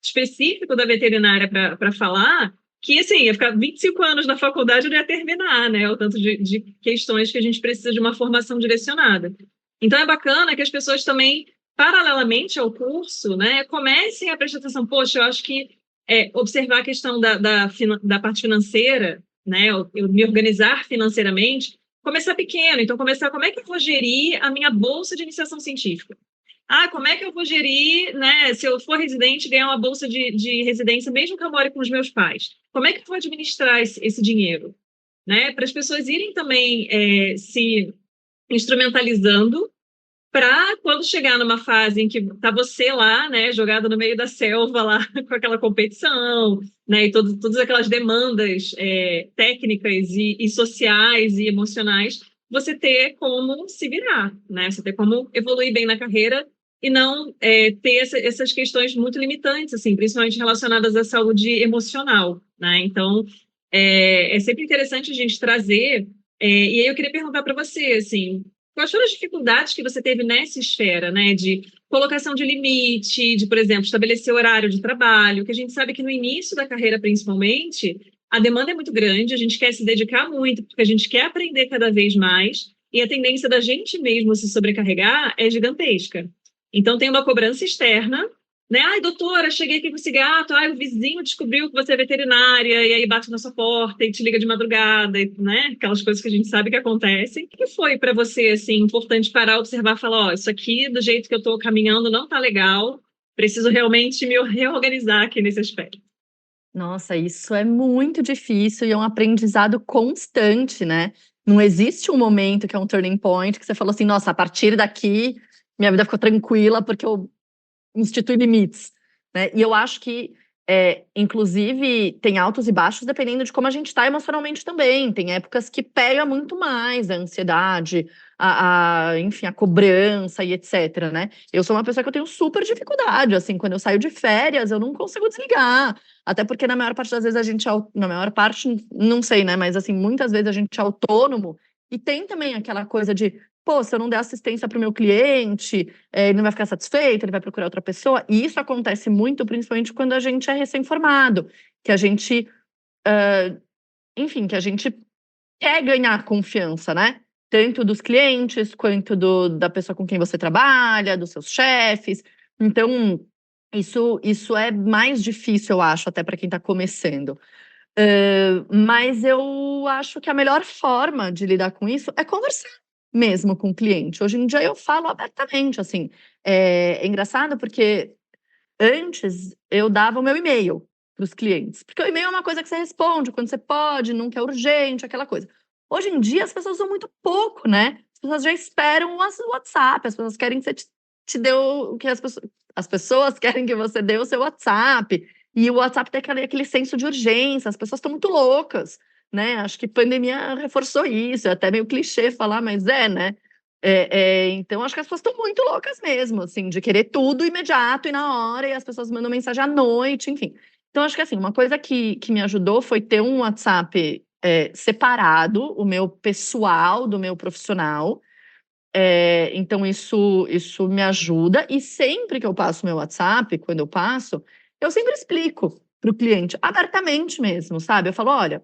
específico da veterinária para falar, que assim, ia ficar 25 anos na faculdade e não ia terminar, né? O tanto de questões que a gente precisa de uma formação direcionada. Então é bacana que as pessoas também, paralelamente ao curso, né, comecem a prestar atenção. Poxa, eu acho que observar a questão da parte financeira, né, eu me organizar financeiramente, começar pequeno. Então, começar como é que eu vou gerir a minha bolsa de iniciação científica? Como é que eu vou gerir, né, se eu for residente, ganhar uma bolsa de residência, mesmo que eu more com os meus pais? Como é que eu vou administrar esse dinheiro? Né, para as pessoas irem também se instrumentalizando para quando chegar numa fase em que tá você lá, né, jogado no meio da selva lá com aquela competição, né, e todas aquelas demandas técnicas e sociais e emocionais, você ter como se virar, né, você ter como evoluir bem na carreira e não ter essas questões muito limitantes, assim, principalmente relacionadas à saúde emocional, né, então é sempre interessante a gente trazer, e aí eu queria perguntar para você, assim, quais foram as dificuldades que você teve nessa esfera, né, de colocação de limite, de, por exemplo, estabelecer horário de trabalho, que a gente sabe que no início da carreira, principalmente, a demanda é muito grande, a gente quer se dedicar muito, porque a gente quer aprender cada vez mais, e a tendência da gente mesmo se sobrecarregar é gigantesca. Então, tem uma cobrança externa, né? Ai, doutora, cheguei aqui com esse gato, ai, o vizinho descobriu que você é veterinária, e aí bate na sua porta e te liga de madrugada, né? Aquelas coisas que a gente sabe que acontecem. O que foi para você, assim, importante parar, observar, falar, ó, isso aqui, do jeito que eu estou caminhando, não tá legal, preciso realmente me reorganizar aqui nesse aspecto. Nossa, isso é muito difícil e é um aprendizado constante, né? Não existe um momento que é um turning point que você falou assim, nossa, a partir daqui minha vida ficou tranquila porque eu institui limites, né? E eu acho que, inclusive, tem altos e baixos dependendo de como a gente está emocionalmente também. Tem épocas que pega muito mais a ansiedade, enfim, a cobrança e etc, né? Eu sou uma pessoa que eu tenho super dificuldade, assim, quando eu saio de férias, eu não consigo desligar. Até porque na maior parte das vezes a gente, na maior parte, não sei, né? Mas assim, muitas vezes a gente é autônomo e tem também aquela coisa de, pô, se eu não der assistência para o meu cliente, ele não vai ficar satisfeito, ele vai procurar outra pessoa. E isso acontece muito, principalmente quando a gente é recém-formado, que a gente, enfim, que a gente quer ganhar confiança, né? Tanto dos clientes, quanto da pessoa com quem você trabalha, dos seus chefes. Então, isso é mais difícil, eu acho, até para quem está começando. Mas eu acho que a melhor forma de lidar com isso é conversar mesmo com o cliente. Hoje em dia eu falo abertamente, assim, é engraçado porque antes eu dava o meu e-mail para os clientes, porque o e-mail é uma coisa que você responde quando você pode, nunca é urgente, aquela coisa. Hoje em dia as pessoas usam muito pouco, né? As pessoas já esperam o WhatsApp, as pessoas querem que você te dê que as pessoas querem que você dê o seu WhatsApp. E o WhatsApp tem aquele senso de urgência, as pessoas estão muito loucas, né? Acho que a pandemia reforçou isso, é até meio clichê falar, mas né? Então, acho que as pessoas estão muito loucas mesmo, assim, de querer tudo imediato e na hora, e as pessoas mandam mensagem à noite, enfim. Então, acho que assim, uma coisa que me ajudou foi ter um WhatsApp separado, o meu pessoal do meu profissional. Então, isso me ajuda. E sempre que eu passo meu WhatsApp, quando eu sempre explico para o cliente, abertamente mesmo, sabe? Eu falo, olha,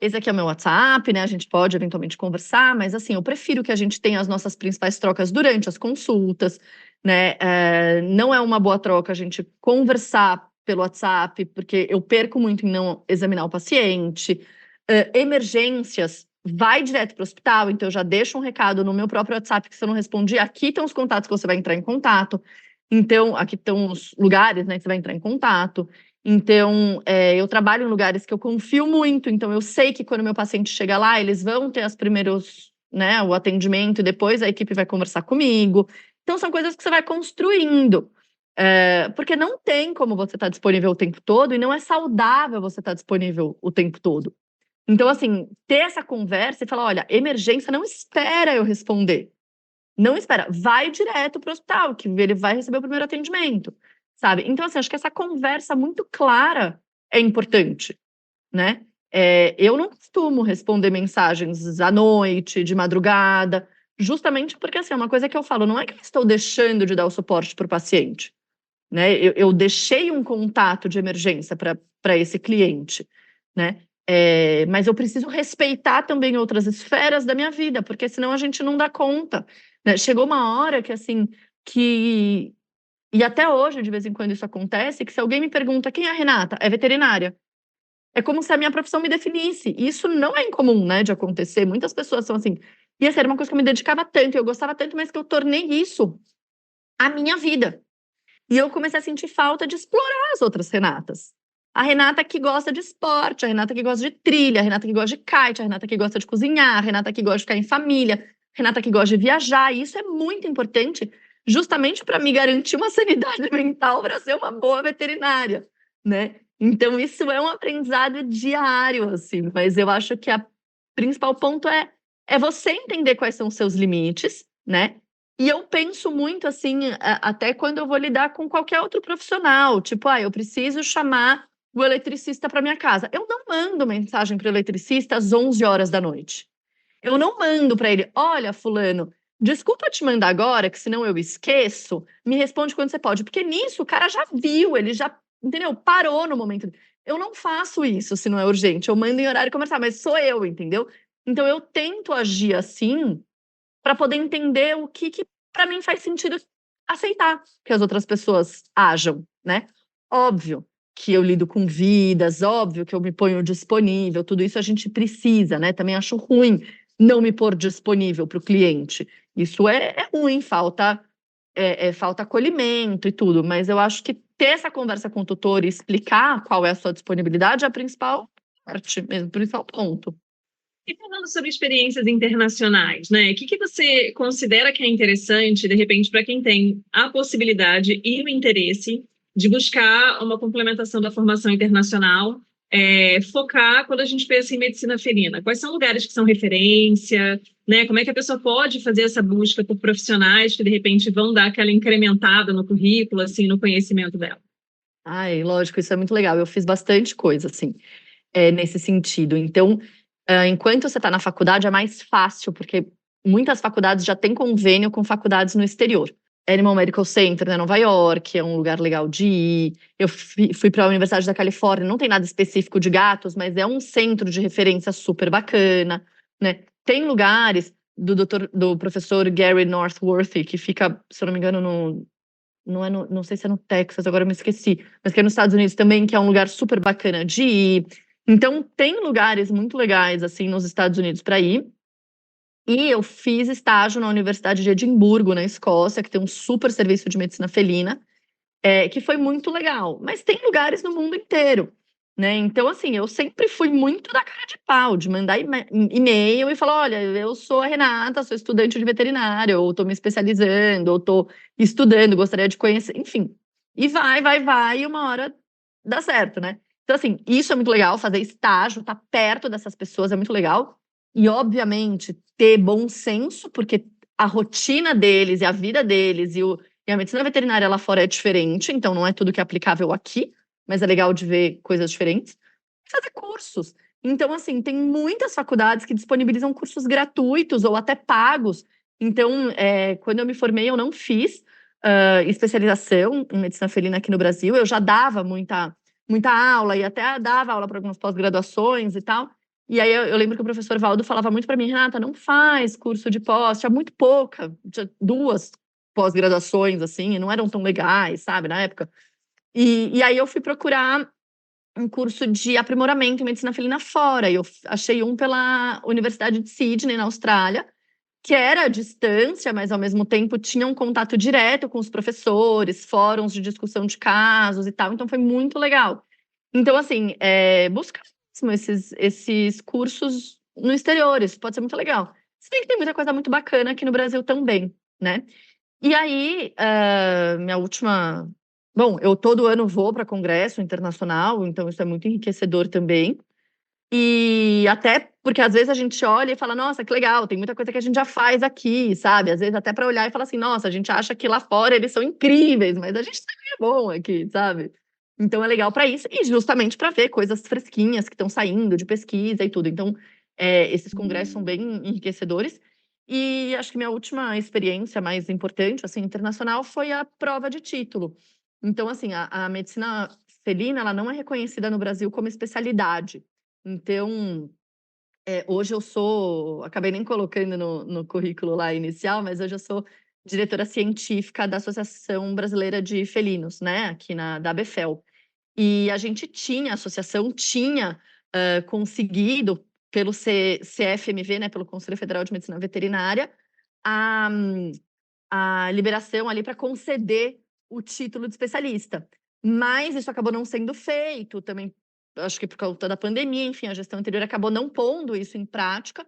esse aqui é o meu WhatsApp, né? A gente pode eventualmente conversar, mas assim, eu prefiro que a gente tenha as nossas principais trocas durante as consultas, né? Não é uma boa troca a gente conversar pelo WhatsApp, porque eu perco muito em não examinar o paciente. Emergências, vai direto para o hospital, então eu já deixo um recado no meu próprio WhatsApp que se eu não respondi, aqui estão os contatos que você vai entrar em contato. Então, aqui estão os lugares, né, que você vai entrar em contato. Então, eu trabalho em lugares que eu confio muito, então eu sei que quando meu paciente chega lá, eles vão ter né, o atendimento e depois a equipe vai conversar comigo. Então, são coisas que você vai construindo. Porque não tem como você estar disponível o tempo todo e não é saudável você estar disponível o tempo todo. Então, assim, ter essa conversa e falar, olha, emergência não espera eu responder. Não espera, vai direto para o hospital, que ele vai receber o primeiro atendimento, sabe? Então, assim, acho que essa conversa muito clara é importante, né? Eu não costumo responder mensagens à noite, de madrugada, justamente porque, assim, é uma coisa que eu falo, não é que eu estou deixando de dar o suporte para o paciente, né? Eu deixei um contato de emergência para esse cliente, né? Mas eu preciso respeitar também outras esferas da minha vida, porque senão a gente não dá conta, né? Chegou uma hora que, assim, e até hoje, de vez em quando isso acontece, que se alguém me pergunta quem é a Renata, é veterinária. É como se a minha profissão me definisse. E isso não é incomum, né, de acontecer. Muitas pessoas são assim. E essa era uma coisa que eu me dedicava tanto, eu gostava tanto, mas que eu tornei isso a minha vida. E eu comecei a sentir falta de explorar as outras Renatas. A Renata que gosta de esporte, a Renata que gosta de trilha, a Renata que gosta de kite, a Renata que gosta de cozinhar, a Renata que gosta de ficar em família, a Renata que gosta de viajar. E isso é muito importante, justamente para me garantir uma sanidade mental para ser uma boa veterinária, né? Então, isso é um aprendizado diário, assim. Mas eu acho que o principal ponto é você entender quais são os seus limites, né? E eu penso muito assim, até quando eu vou lidar com qualquer outro profissional, tipo, eu preciso chamar o eletricista para minha casa. Eu não mando mensagem para o eletricista às 11 horas da noite. Eu não mando para ele, olha, fulano, desculpa te mandar agora, que senão eu esqueço, me responde quando você pode. Porque nisso o cara já viu, ele já, entendeu? Parou no momento. Eu não faço isso se não é urgente, eu mando em horário comercial, mas sou eu, entendeu? Então eu tento agir assim para poder entender o que para mim faz sentido aceitar que as outras pessoas ajam, né? Óbvio que eu lido com vidas, óbvio que eu me ponho disponível, tudo isso a gente precisa, né? Também acho ruim não me pôr disponível para o cliente. Isso é ruim, falta acolhimento e tudo, mas eu acho que ter essa conversa com o tutor e explicar qual é a sua disponibilidade é a principal parte, mesmo, o principal ponto. E falando sobre experiências internacionais, né? O que você considera que é interessante, de repente, para quem tem a possibilidade e o interesse de buscar uma complementação da formação internacional, focar quando a gente pensa em medicina felina? Quais são lugares que são referência, né? Como é que a pessoa pode fazer essa busca por profissionais que, de repente, vão dar aquela incrementada no currículo, assim, no conhecimento dela? Ai, lógico, isso é muito legal. Eu fiz bastante coisa, assim, nesse sentido. Então, enquanto você está na faculdade, é mais fácil, porque muitas faculdades já têm convênio com faculdades no exterior. Animal Medical Center, né, Nova York, é um lugar legal de ir. Eu fui para a Universidade da Califórnia, não tem nada específico de gatos, mas é um centro de referência super bacana, né? Tem lugares do professor Gary Northworthy, que fica, se eu não me engano, não sei se é no Texas, agora eu me esqueci, mas que é nos Estados Unidos também, que é um lugar super bacana de ir. Então, tem lugares muito legais, assim, nos Estados Unidos para ir. E eu fiz estágio na Universidade de Edimburgo, na Escócia, que tem um super serviço de medicina felina, que foi muito legal. Mas tem lugares no mundo inteiro, né? Então, assim, eu sempre fui muito da cara de pau, de mandar e-mail e falar: olha, eu sou a Renata, sou estudante de veterinária, ou estou me especializando, ou estou estudando, gostaria de conhecer, enfim. E vai, e uma hora dá certo, né? Então, assim, isso é muito legal, fazer estágio, estar perto dessas pessoas é muito legal. E, obviamente, ter bom senso, porque a rotina deles e a vida deles e a medicina veterinária lá fora é diferente, então não é tudo que é aplicável aqui, mas é legal de ver coisas diferentes. Fazer cursos. Então, assim, tem muitas faculdades que disponibilizam cursos gratuitos ou até pagos. Então, quando eu me formei, eu não fiz especialização em medicina felina aqui no Brasil. Eu já dava muita aula e até dava aula para algumas pós-graduações e tal. E aí eu lembro que o professor Valdo falava muito para mim: Renata, não faz curso de pós, tinha muito pouca, tinha 2 pós-graduações, assim, e não eram tão legais, sabe, na época. E aí eu fui procurar um curso de aprimoramento em medicina felina fora, e eu achei um pela Universidade de Sydney, na Austrália, que era à distância, mas ao mesmo tempo tinha um contato direto com os professores, fóruns de discussão de casos e tal, então foi muito legal. Então, assim, buscar mesmo esses cursos no exterior, isso pode ser muito legal. Se bem que tem muita coisa muito bacana aqui no Brasil também, né? E aí, minha última. Bom, eu todo ano vou para congresso internacional, então isso é muito enriquecedor também. E até porque às vezes a gente olha e fala: nossa, que legal, tem muita coisa que a gente já faz aqui, sabe? Às vezes até para olhar e falar assim: nossa, a gente acha que lá fora eles são incríveis, mas a gente também é bom aqui, sabe? Então é legal para isso e justamente para ver coisas fresquinhas que estão saindo de pesquisa e tudo. Então, esses congressos são bem enriquecedores. E acho que minha última experiência mais importante, assim, internacional, foi a prova de título. Então, assim, a medicina felina, ela não é reconhecida no Brasil como especialidade. Então, hoje eu acabei nem colocando no currículo lá inicial, mas hoje eu sou diretora científica da Associação Brasileira de Felinos, né, aqui da ABFEL. E a associação tinha conseguido, pelo CFMV, né, pelo Conselho Federal de Medicina Veterinária, a, a liberação ali para conceder o título de especialista. Mas isso acabou não sendo feito, também acho que por causa da pandemia, enfim, a gestão anterior acabou não pondo isso em prática,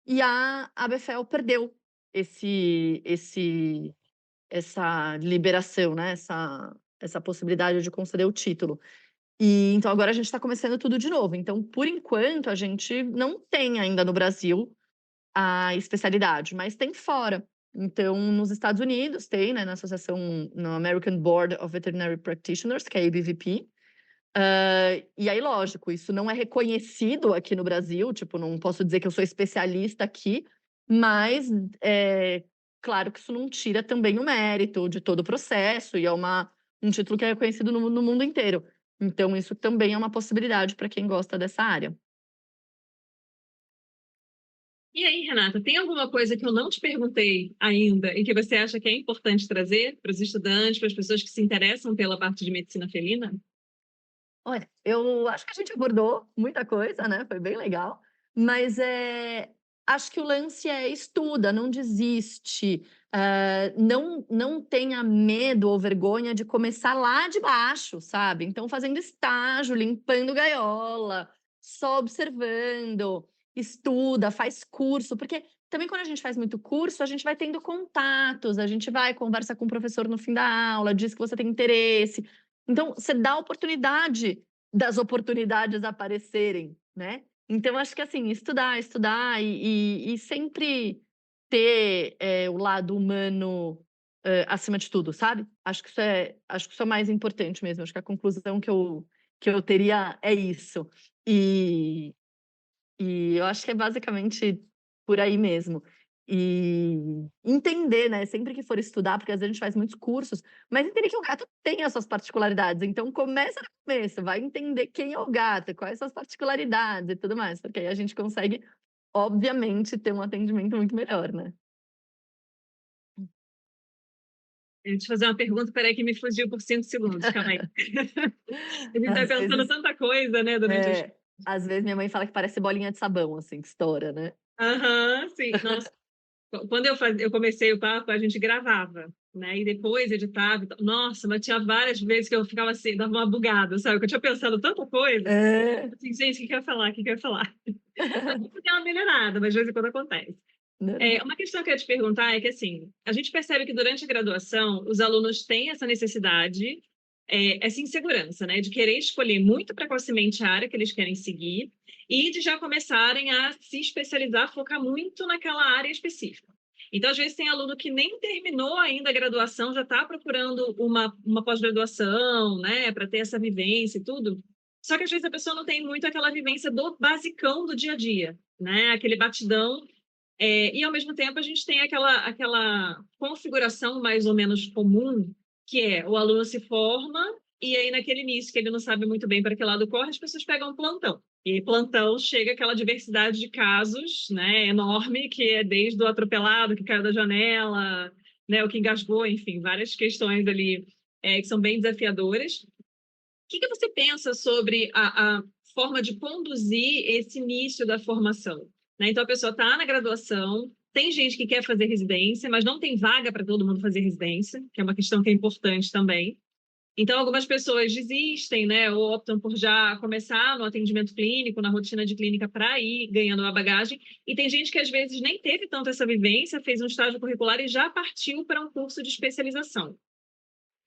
e a ABFEL perdeu essa liberação, né, essa possibilidade de conceder o título. E então agora a gente está começando tudo de novo. Então, por enquanto, a gente não tem ainda no Brasil a especialidade, mas tem fora. Então, nos Estados Unidos tem, né, na associação, no American Board of Veterinary Practitioners, que é a ABVP. E aí, lógico, isso não é reconhecido aqui no Brasil, tipo, não posso dizer que eu sou especialista aqui, mas claro que isso não tira também o mérito de todo o processo, e é um título que é reconhecido no mundo inteiro. Então, isso também é uma possibilidade para quem gosta dessa área. E aí, Renata, tem alguma coisa que eu não te perguntei ainda e que você acha que é importante trazer para os estudantes, para as pessoas que se interessam pela parte de medicina felina? Olha, eu acho que a gente abordou muita coisa, né, foi bem legal, mas, acho que o lance é estuda, não desiste, não tenha medo ou vergonha de começar lá de baixo, sabe. Então fazendo estágio, limpando gaiola, só observando, estuda, faz curso, porque também quando a gente faz muito curso, a gente vai tendo contatos, a gente vai, conversa com o professor no fim da aula, diz que você tem interesse, então você dá oportunidade das oportunidades aparecerem, né. Então acho que, assim, estudar, estudar e sempre ter, o lado humano, acima de tudo, sabe. Acho que isso é o mais importante mesmo, acho que a conclusão que eu teria é isso. E eu acho que é basicamente por aí mesmo. E entender, né, sempre que for estudar, porque às vezes a gente faz muitos cursos, mas entender que o gato tem as suas particularidades, então começa no começo, vai entender quem é o gato, quais são as particularidades e tudo mais, porque aí a gente consegue, obviamente, ter um atendimento muito melhor, né. Eu vou te fazer uma pergunta, peraí que me fugiu por 5 segundos, calma aí. A gente vai Às pensando vezes tanta coisa, né, durante as... às vezes minha mãe fala que parece bolinha de sabão, assim, que estoura, né. Aham, sim. Nossa, quando eu comecei o papo, a gente gravava, né? E depois editava. Nossa, mas tinha várias vezes que eu ficava assim, dava uma bugada, sabe? Que eu tinha pensado tanta coisa. É. Assim, gente, o que quer falar? O que quer falar? Então, tem uma melhorada, mas de vez em quando acontece. Normal. Uma questão que eu ia te perguntar é que, assim, a gente percebe que durante a graduação, os alunos têm essa necessidade, essa insegurança, né, de querer escolher muito precocemente a área que eles querem seguir e de já começarem a se especializar, focar muito naquela área específica. Então, às vezes, tem aluno que nem terminou ainda a graduação, já está procurando uma pós-graduação, né, para ter essa vivência e tudo. Só que, às vezes, a pessoa não tem muito aquela vivência do basicão do dia a dia, né, aquele batidão e, ao mesmo tempo, a gente tem aquela configuração mais ou menos comum, que é o aluno se forma e aí, naquele início, que ele não sabe muito bem para que lado corre, as pessoas pegam um plantão. E plantão chega aquela diversidade de casos, né, enorme, que é desde o atropelado que caiu da janela, né, o que engasgou, enfim, várias questões ali que são bem desafiadoras. O que você pensa sobre a forma de conduzir esse início da formação? Né? Então, a pessoa está na graduação, tem gente que quer fazer residência, mas não tem vaga para todo mundo fazer residência, que é uma questão que é importante também. Então, algumas pessoas desistem, né, ou optam por já começar no atendimento clínico, na rotina de clínica, para ir ganhando uma bagagem. E tem gente que, às vezes, nem teve tanto essa vivência, fez um estágio curricular e já partiu para um curso de especialização.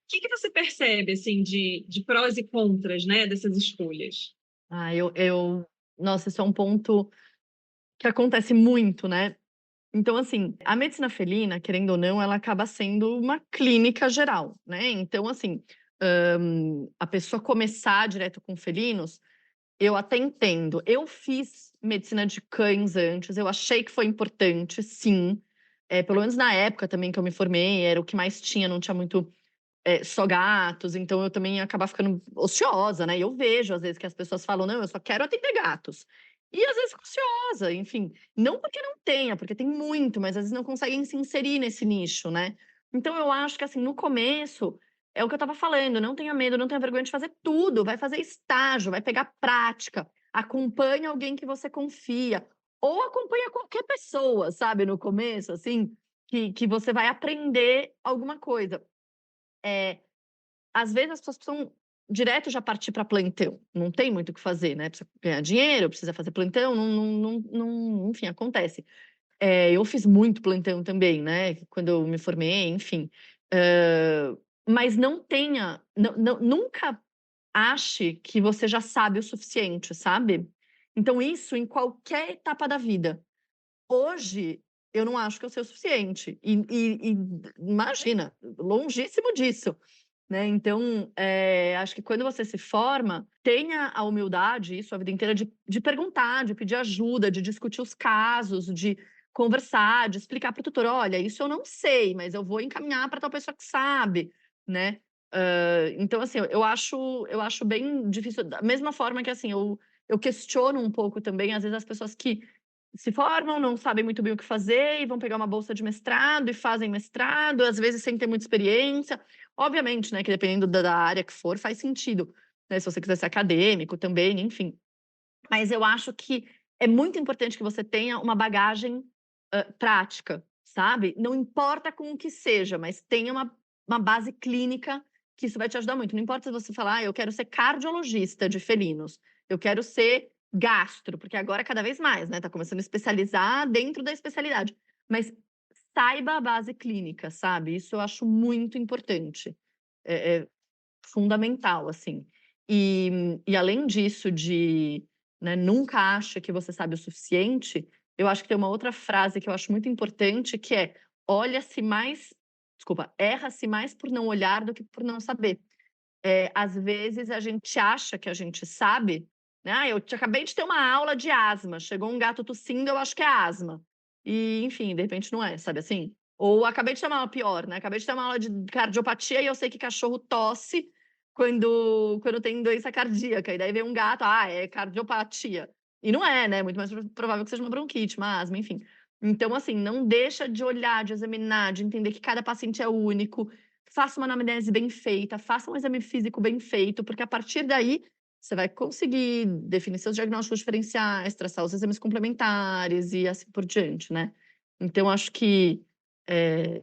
Que você percebe, assim, de prós e contras, né, dessas escolhas? Nossa, isso é um ponto que acontece muito, né. Então, assim, a medicina felina, querendo ou não, ela acaba sendo uma clínica geral, né. Então, assim, a pessoa começar direto com felinos, eu até entendo. Eu fiz medicina de cães antes, eu achei que foi importante, sim. Pelo menos na época também que eu me formei, era o que mais tinha, não tinha muito, só gatos, então eu também ia acabar ficando ociosa, né. E eu vejo, às vezes, que as pessoas falam: "Não, eu só quero atender gatos". E às vezes fica ociosa, enfim. Não porque não tenha, porque tem muito, mas às vezes não conseguem se inserir nesse nicho, né. Então eu acho que, assim, no começo, é o que eu estava falando, não tenha medo, não tenha vergonha de fazer tudo, vai fazer estágio, vai pegar prática, acompanha alguém que você confia, ou acompanha qualquer pessoa, sabe, no começo, assim, que você vai aprender alguma coisa. Eh, Às vezes as pessoas precisam direto já partir para plantão, não tem muito o que fazer, né, precisa ganhar dinheiro, precisa fazer plantão, enfim, acontece. Eu fiz muito plantão também, né, quando eu me formei, enfim. Hã, mas não tenha nunca ache que você já sabe o suficiente, sabe. Então isso em qualquer etapa da vida. Hoje, eu não acho que eu sei o suficiente e imagina, longíssimo disso. Né, então, acho que quando você se forma, tenha a humildade, isso a vida inteira, de perguntar, de pedir ajuda, de discutir os casos, de conversar, de explicar para o tutor: "Olha, isso eu não sei, mas eu vou encaminhar para tal pessoa que sabe", né. Então, assim, eu acho bem difícil, da mesma forma que, assim, eu questiono um pouco também, às vezes, as pessoas que se formam, não sabem muito bem o que fazer e vão pegar uma bolsa de mestrado e fazem mestrado, às vezes sem ter muita experiência. Obviamente, né, que dependendo da área que for, faz sentido, né, se você quiser ser acadêmico também, enfim. Mas eu acho que é muito importante que você tenha uma bagagem, prática, sabe? Não importa com o que seja, mas tenha uma base clínica, que isso vai te ajudar muito. Não importa se você falar: "Ah, eu quero ser cardiologista de felinos, eu quero ser gastro", porque agora cada vez mais, né, tá começando a especializar dentro da especialidade. Mas saiba a base clínica, sabe? Isso eu acho muito importante. É fundamental, assim. E além disso de, né, nunca acha que você sabe o suficiente, eu acho que tem uma outra frase que eu acho muito importante, que é: "Olha-se mais", desculpa, "erra-se mais por não olhar do que por não saber". Às vezes a gente acha que a gente sabe, né: "Ah, acabei de ter uma aula de asma, chegou um gato tossindo, eu acho que é asma". E, enfim, de repente não é, sabe assim? Ou acabei de ter uma aula pior, né, acabei de ter uma aula de cardiopatia e eu sei que cachorro tosse quando tem doença cardíaca, e daí vem um gato: "Ah, é cardiopatia". E não é, né, muito mais provável que seja uma bronquite, uma asma, enfim. Então, assim, não deixa de olhar, de examinar, de entender que cada paciente é único, faça uma anamnese bem feita, faça um exame físico bem feito, porque a partir daí você vai conseguir definir seus diagnósticos diferenciais, traçar os exames complementares e assim por diante, né. Então acho que, eh,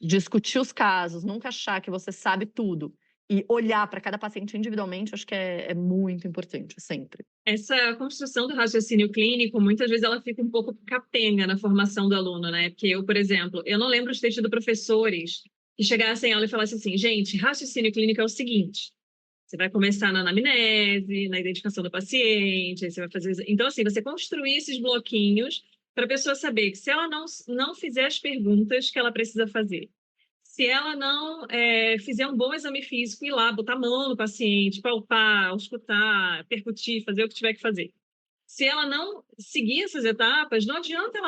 discutir os casos, nunca achar que você sabe tudo e olhar para cada paciente individualmente, acho que é muito importante, sempre. Essa construção do raciocínio clínico, muitas vezes ela fica um pouco capenga na formação do aluno, né? Porque eu, por exemplo, eu não lembro de ter tido professores que chegassem em aula e falassem assim: gente, raciocínio clínico é o seguinte, você vai começar na anamnese, na identificação do paciente, aí você vai fazer. Então, assim, você construir esses bloquinhos para a pessoa saber que se ela não fizer as perguntas que ela precisa fazer, se ela não fizer um bom exame físico, ir lá, botar a mão no paciente, palpar, escutar, percutir, fazer o que tiver que fazer. Se ela não seguir essas etapas, não adianta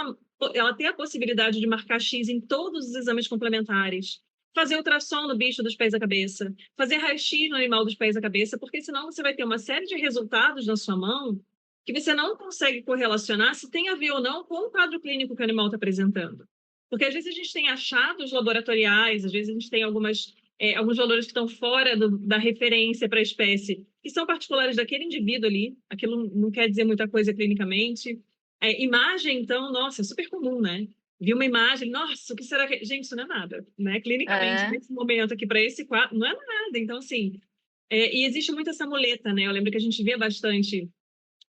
ela ter a possibilidade de marcar X em todos os exames complementares, fazer ultrassom no bicho dos pés à cabeça, fazer raio-x no animal dos pés à cabeça, porque senão você vai ter uma série de resultados na sua mão que você não consegue correlacionar se tem a ver ou não com o quadro clínico que o animal está apresentando. Porque às vezes a gente tem achados laboratoriais, às vezes a gente tem alguns valores que estão fora da referência para a espécie, que são particulares daquele indivíduo ali, aquilo não quer dizer muita coisa clinicamente. Imagem, então, nossa, é super comum, né? Vi uma imagem, nossa, o que será que. Gente, isso não é nada, né? Clinicamente, É, nesse momento aqui, para esse quadro, não é nada. Então, assim, e existe muito essa muleta, né? Eu lembro que a gente via bastante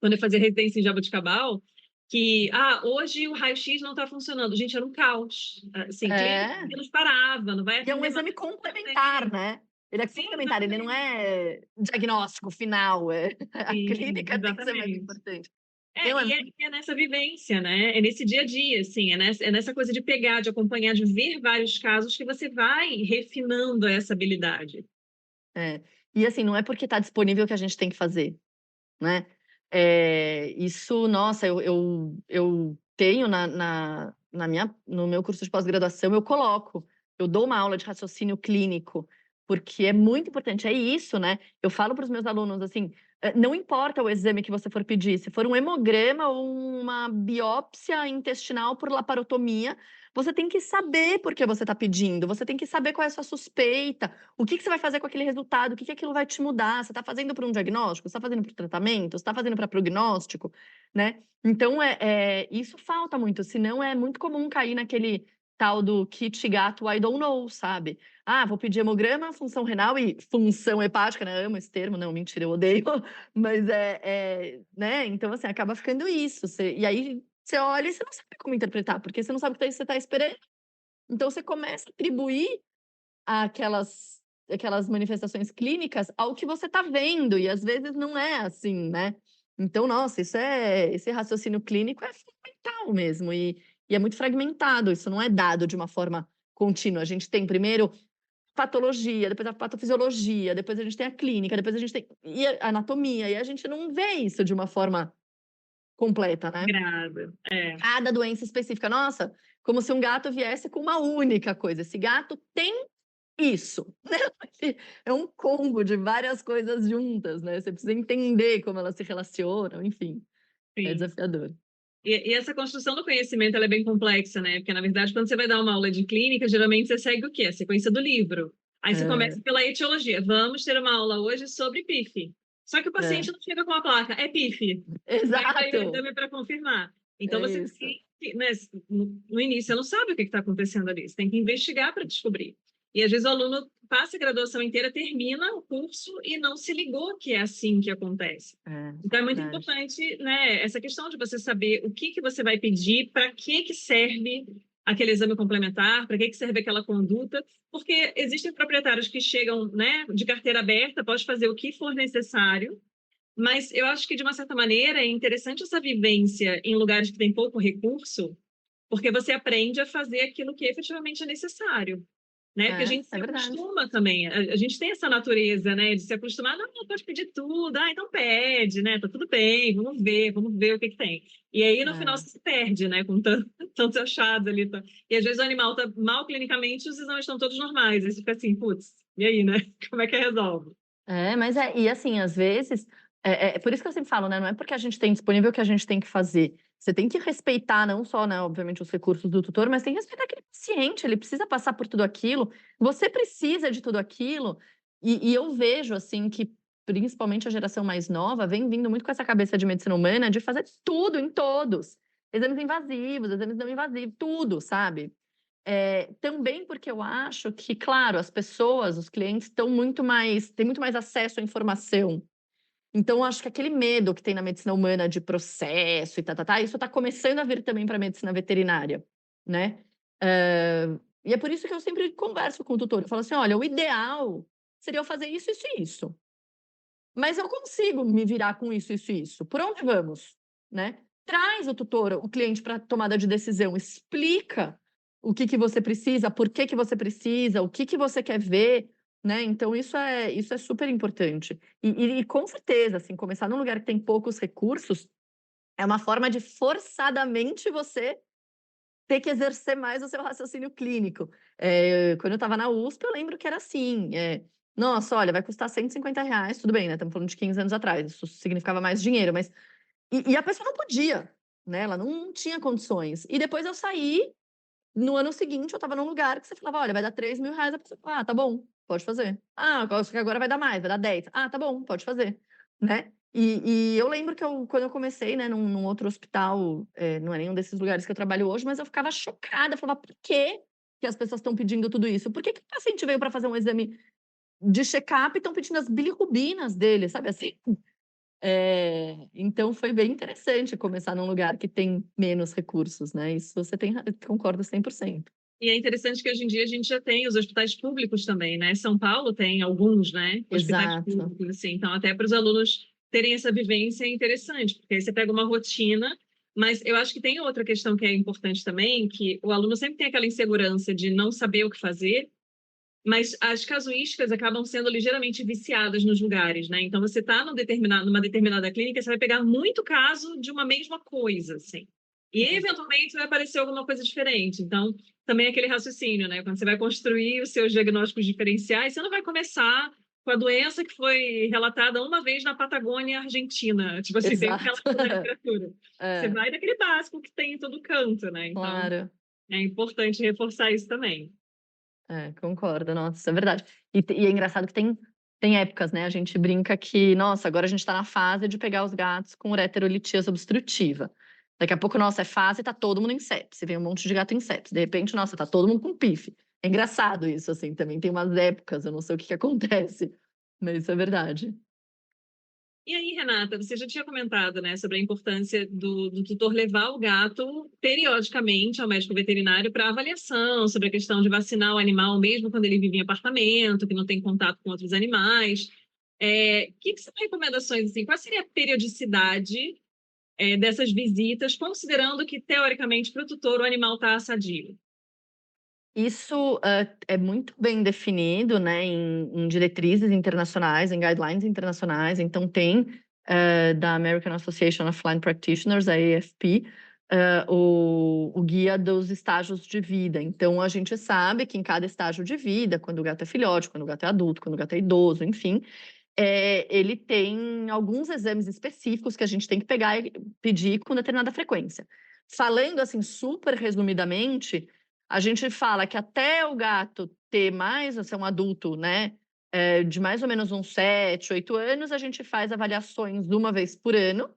quando eu fazia residência em Jaboticabal, que hoje o raio-x não está funcionando. Gente, era um caos. Assim, cliente é. nos parava, não vai E é um atender mais. exame complementar, né. Ele é Sim, complementar, ele não exatamente. é diagnóstico final, a Sim, clínica tem que ser mais exatamente. importante. Não, é E é nessa vivência, né? É nesse dia a dia, assim, é nessa coisa de pegar, de acompanhar, de ver vários casos que você vai refinando essa habilidade. é. E assim, não é porque está disponível que a gente tem que fazer, né. Isso, nossa, eu tenho no meu curso de pós-graduação, eu dou uma aula de raciocínio clínico, porque é muito importante, é isso, né, eu falo para os meus alunos, assim, não importa o exame que você for pedir, se for um hemograma ou uma biópsia intestinal por laparotomia, você tem que saber por que você está pedindo, você tem que saber qual é a sua suspeita, o que você vai fazer com aquele resultado, o que aquilo vai te mudar, você está fazendo para um diagnóstico, você está fazendo para o tratamento, você está fazendo para prognóstico, né. Então, isso falta muito, senão é muito comum cair naquele tal do kit gato I don't know, sabe. Ah, vou pedir hemograma, função renal e função hepática, né, amo esse termo, não, mentira, eu odeio, mas né, então assim, acaba ficando isso, e aí você olha e você não sabe como interpretar, porque você não sabe o que você está esperando, então você começa a atribuir aquelas manifestações clínicas ao que você está vendo, e às vezes não é assim, né. Então, nossa, esse raciocínio clínico é fundamental mesmo, e é muito fragmentado, isso não é dado de uma forma contínua. A gente tem primeiro patologia, depois a patofisiologia, depois a gente tem a clínica, depois a gente tem a anatomia, e a gente não vê isso de uma forma completa, né. Grada. Cada doença específica. Nossa, como se um gato viesse com uma única coisa, esse gato tem isso, né, é um combo de várias coisas juntas, né, você precisa entender como elas se relacionam, enfim, é Sim. desafiador. E essa construção do conhecimento ela é bem complexa, né? Porque, na verdade, quando você vai dar uma aula de clínica, geralmente você segue o quê? A sequência do livro. Aí você É, começa pela etiologia. Vamos ter uma aula hoje sobre PIF. Só que o é. paciente não chega com a placa, é PIF. Vai sair o Exato, exame para confirmar. Então, é você isso. tem que, né, no início, você não sabe o que está acontecendo ali. Você tem que investigar para descobrir. E, às vezes, o aluno passa a graduação inteira, termina o curso e não se ligou que é assim que acontece. É, Então, é muito verdade. importante, né, essa questão de você saber o que você vai pedir, para que serve aquele exame complementar, para que serve aquela conduta, porque existem proprietários que chegam, né, de carteira aberta, pode fazer o que for necessário, mas eu acho que, de uma certa maneira, é interessante essa vivência em lugares que tem pouco recurso, porque você aprende a fazer aquilo que efetivamente é necessário, né? Porque a gente se É verdade. acostuma também, a gente tem essa natureza, né, de se acostumar, não, não pode pedir tudo, então pede, né, tá tudo bem, vamos ver o que que tem. E aí, no final, É. você se perde, né, com tantos achados ali, tá? E às vezes o animal tá mal clinicamente, os exames estão todos normais, aí você fica assim, putz, e aí, né, como é que resolve? Mas e assim, às vezes, é por isso que eu sempre falo, né, não é porque a gente tem disponível que a gente tem que fazer. Você tem que respeitar não só, né, obviamente, os recursos do tutor, mas tem que respeitar aquele paciente, ele precisa passar por tudo aquilo, você precisa de tudo aquilo, e eu vejo, assim, que principalmente a geração mais nova vem vindo muito com essa cabeça de medicina humana de fazer tudo em todos. Exames invasivos, exames não invasivos, tudo, sabe? Também porque eu acho que, claro, as pessoas, os clientes têm muito mais acesso à informação. Então, eu acho que aquele medo que tem na medicina humana de processo e isso está começando a vir também para a medicina veterinária, né? E é por isso que eu sempre converso com o tutor. Eu falo assim: olha, o ideal seria eu fazer isso, isso e isso. Mas eu consigo me virar com isso, isso e isso. Por onde vamos? Né? Traz o tutor, o cliente para tomada de decisão, explica o que você precisa, por que você precisa, o que você quer ver, né? Então isso é super importante. E com certeza, assim, começar num lugar que tem poucos recursos é uma forma de forçadamente você ter que exercer mais o seu raciocínio clínico. Quando eu estava na USP, eu lembro que era assim: nossa, olha, vai custar R$ 150, tudo bem, né? Estamos falando de 15 anos atrás, isso significava mais dinheiro, mas. E a pessoa não podia, né? Ela não tinha condições. E depois eu saí, no ano seguinte, eu estava num lugar que você falava: olha, vai dar R$ 3.000. A pessoa falava: tá bom, pode fazer. Acho que agora vai dar mais, vai dar 10. Tá bom, pode fazer, né? E eu lembro que quando eu comecei, né, num outro hospital, não é nenhum desses lugares que eu trabalho hoje, mas eu ficava chocada, eu falava, por que as pessoas estão pedindo tudo isso? Por que o paciente veio para fazer um exame de check-up e estão pedindo as bilirrubinas dele, sabe assim? Então foi bem interessante começar num lugar que tem menos recursos, né? Isso você concordo 100%. E é interessante que hoje em dia a gente já tem os hospitais públicos também, né? São Paulo tem alguns, né? Hospitais Exato. públicos, assim. Então, até para os alunos terem essa vivência é interessante, porque aí você pega uma rotina, mas eu acho que tem outra questão que é importante também, que o aluno sempre tem aquela insegurança de não saber o que fazer, mas as casuísticas acabam sendo ligeiramente viciadas nos lugares, né? Então, você está numa determinada clínica, você vai pegar muito caso de uma mesma coisa, assim. E, eventualmente, vai aparecer alguma coisa diferente. Então, também é aquele raciocínio, né? Quando você vai construir os seus diagnósticos diferenciais, você não vai começar com a doença que foi relatada uma vez na Patagônia Argentina. Tipo assim, tem aquela Exato. da literatura. Você É, vai daquele básico que tem em todo canto, né? Então, claro. é importante reforçar isso também. Concordo, nossa, é verdade. E é engraçado que tem épocas, né? A gente brinca que, nossa, agora a gente tá na fase de pegar os gatos com ureterolitíase obstrutiva. Daqui a pouco, nossa, é fase e tá todo mundo em sepse. Vem um monte de gato em sepse. De repente, nossa, tá todo mundo com PIF. É engraçado isso, assim, também tem umas épocas, eu não sei o que acontece, mas isso é verdade. E aí, Renata, você já tinha comentado, né, sobre a importância do tutor levar o gato periodicamente ao médico veterinário para avaliação, sobre a questão de vacinar o animal, mesmo quando ele vive em apartamento, que não tem contato com outros animais. Que são recomendações, assim, qual seria a periodicidade, dessas visitas, considerando que, teoricamente, para o tutor o animal está sadio? Isso, é muito bem definido, né, em diretrizes internacionais, em guidelines internacionais. Então tem, da American Association of Feline Practitioners, a AFP, o guia dos estágios de vida. Então a gente sabe que em cada estágio de vida, quando o gato é filhote, quando o gato é adulto, quando o gato é idoso, enfim, ele tem alguns exames específicos que a gente tem que pegar e pedir com determinada frequência. Falando assim, super resumidamente, a gente fala que até o gato ter mais, ser um adulto, né, de mais ou menos uns 7, 8 anos, a gente faz avaliações uma vez por ano,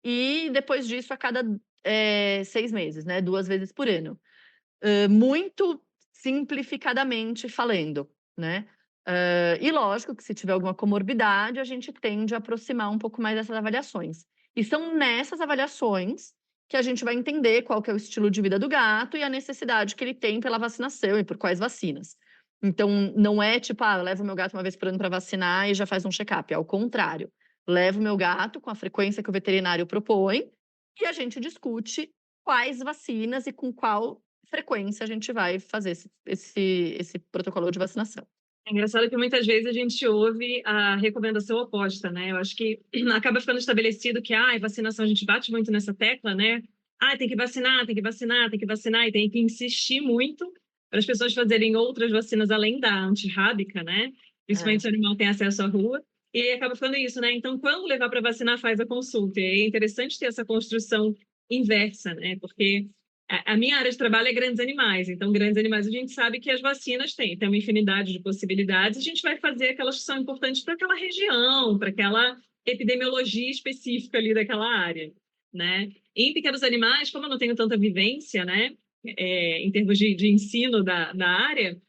e depois disso a cada 6 meses, né, 2 vezes por ano. Muito simplificadamente falando, né. E lógico que se tiver alguma comorbidade, a gente tende a aproximar um pouco mais dessas avaliações. E são nessas avaliações que a gente vai entender qual que é o estilo de vida do gato e a necessidade que ele tem pela vacinação e por quais vacinas. Então, não é tipo, levo meu gato uma vez por ano para vacinar e já faz um check-up. É ao contrário. Levo meu gato com a frequência que o veterinário propõe e a gente discute quais vacinas e com qual frequência a gente vai fazer esse protocolo de vacinação. É engraçado que muitas vezes a gente ouve a recomendação oposta, né? Eu acho que acaba ficando estabelecido que, vacinação, a gente bate muito nessa tecla, né? Tem que vacinar, tem que vacinar, tem que vacinar, e tem que insistir muito para as pessoas fazerem outras vacinas além da antirrábica, né? Principalmente se o animal tem acesso à rua. E aí acaba ficando isso, né? Então, quando levar para vacinar, faz a consulta. E é interessante ter essa construção inversa, né? Porque a minha área de trabalho é grandes animais, então grandes animais a gente sabe que as vacinas têm uma infinidade de possibilidades, a gente vai fazer aquelas que são importantes para aquela região, para aquela epidemiologia específica ali daquela área, né? Em pequenos animais, como eu não tenho tanta vivência, né, em termos de ensino da área,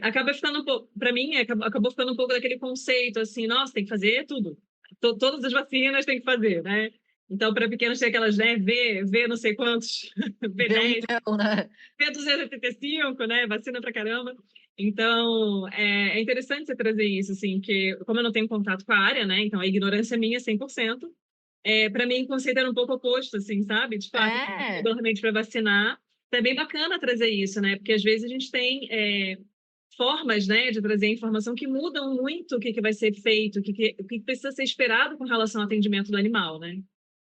acaba ficando um pouco, para mim, acabou ficando um pouco daquele conceito assim, nossa, tem que fazer tudo, todas as vacinas tem que fazer, né? Então, para pequenos tem aquelas, né, V não sei quantos, V10, né? V285, né, vacina pra caramba. Então, é interessante você trazer isso, assim, que como eu não tenho contato com a área, né, então a ignorância minha é 100%, para mim o conceito era um pouco oposto, assim, sabe? Tipo, regularmente para vacinar. Então, é bem bacana trazer isso, né, porque às vezes a gente tem formas, né, de trazer informação que mudam muito o que vai ser feito, o que precisa ser esperado com relação ao atendimento do animal, né?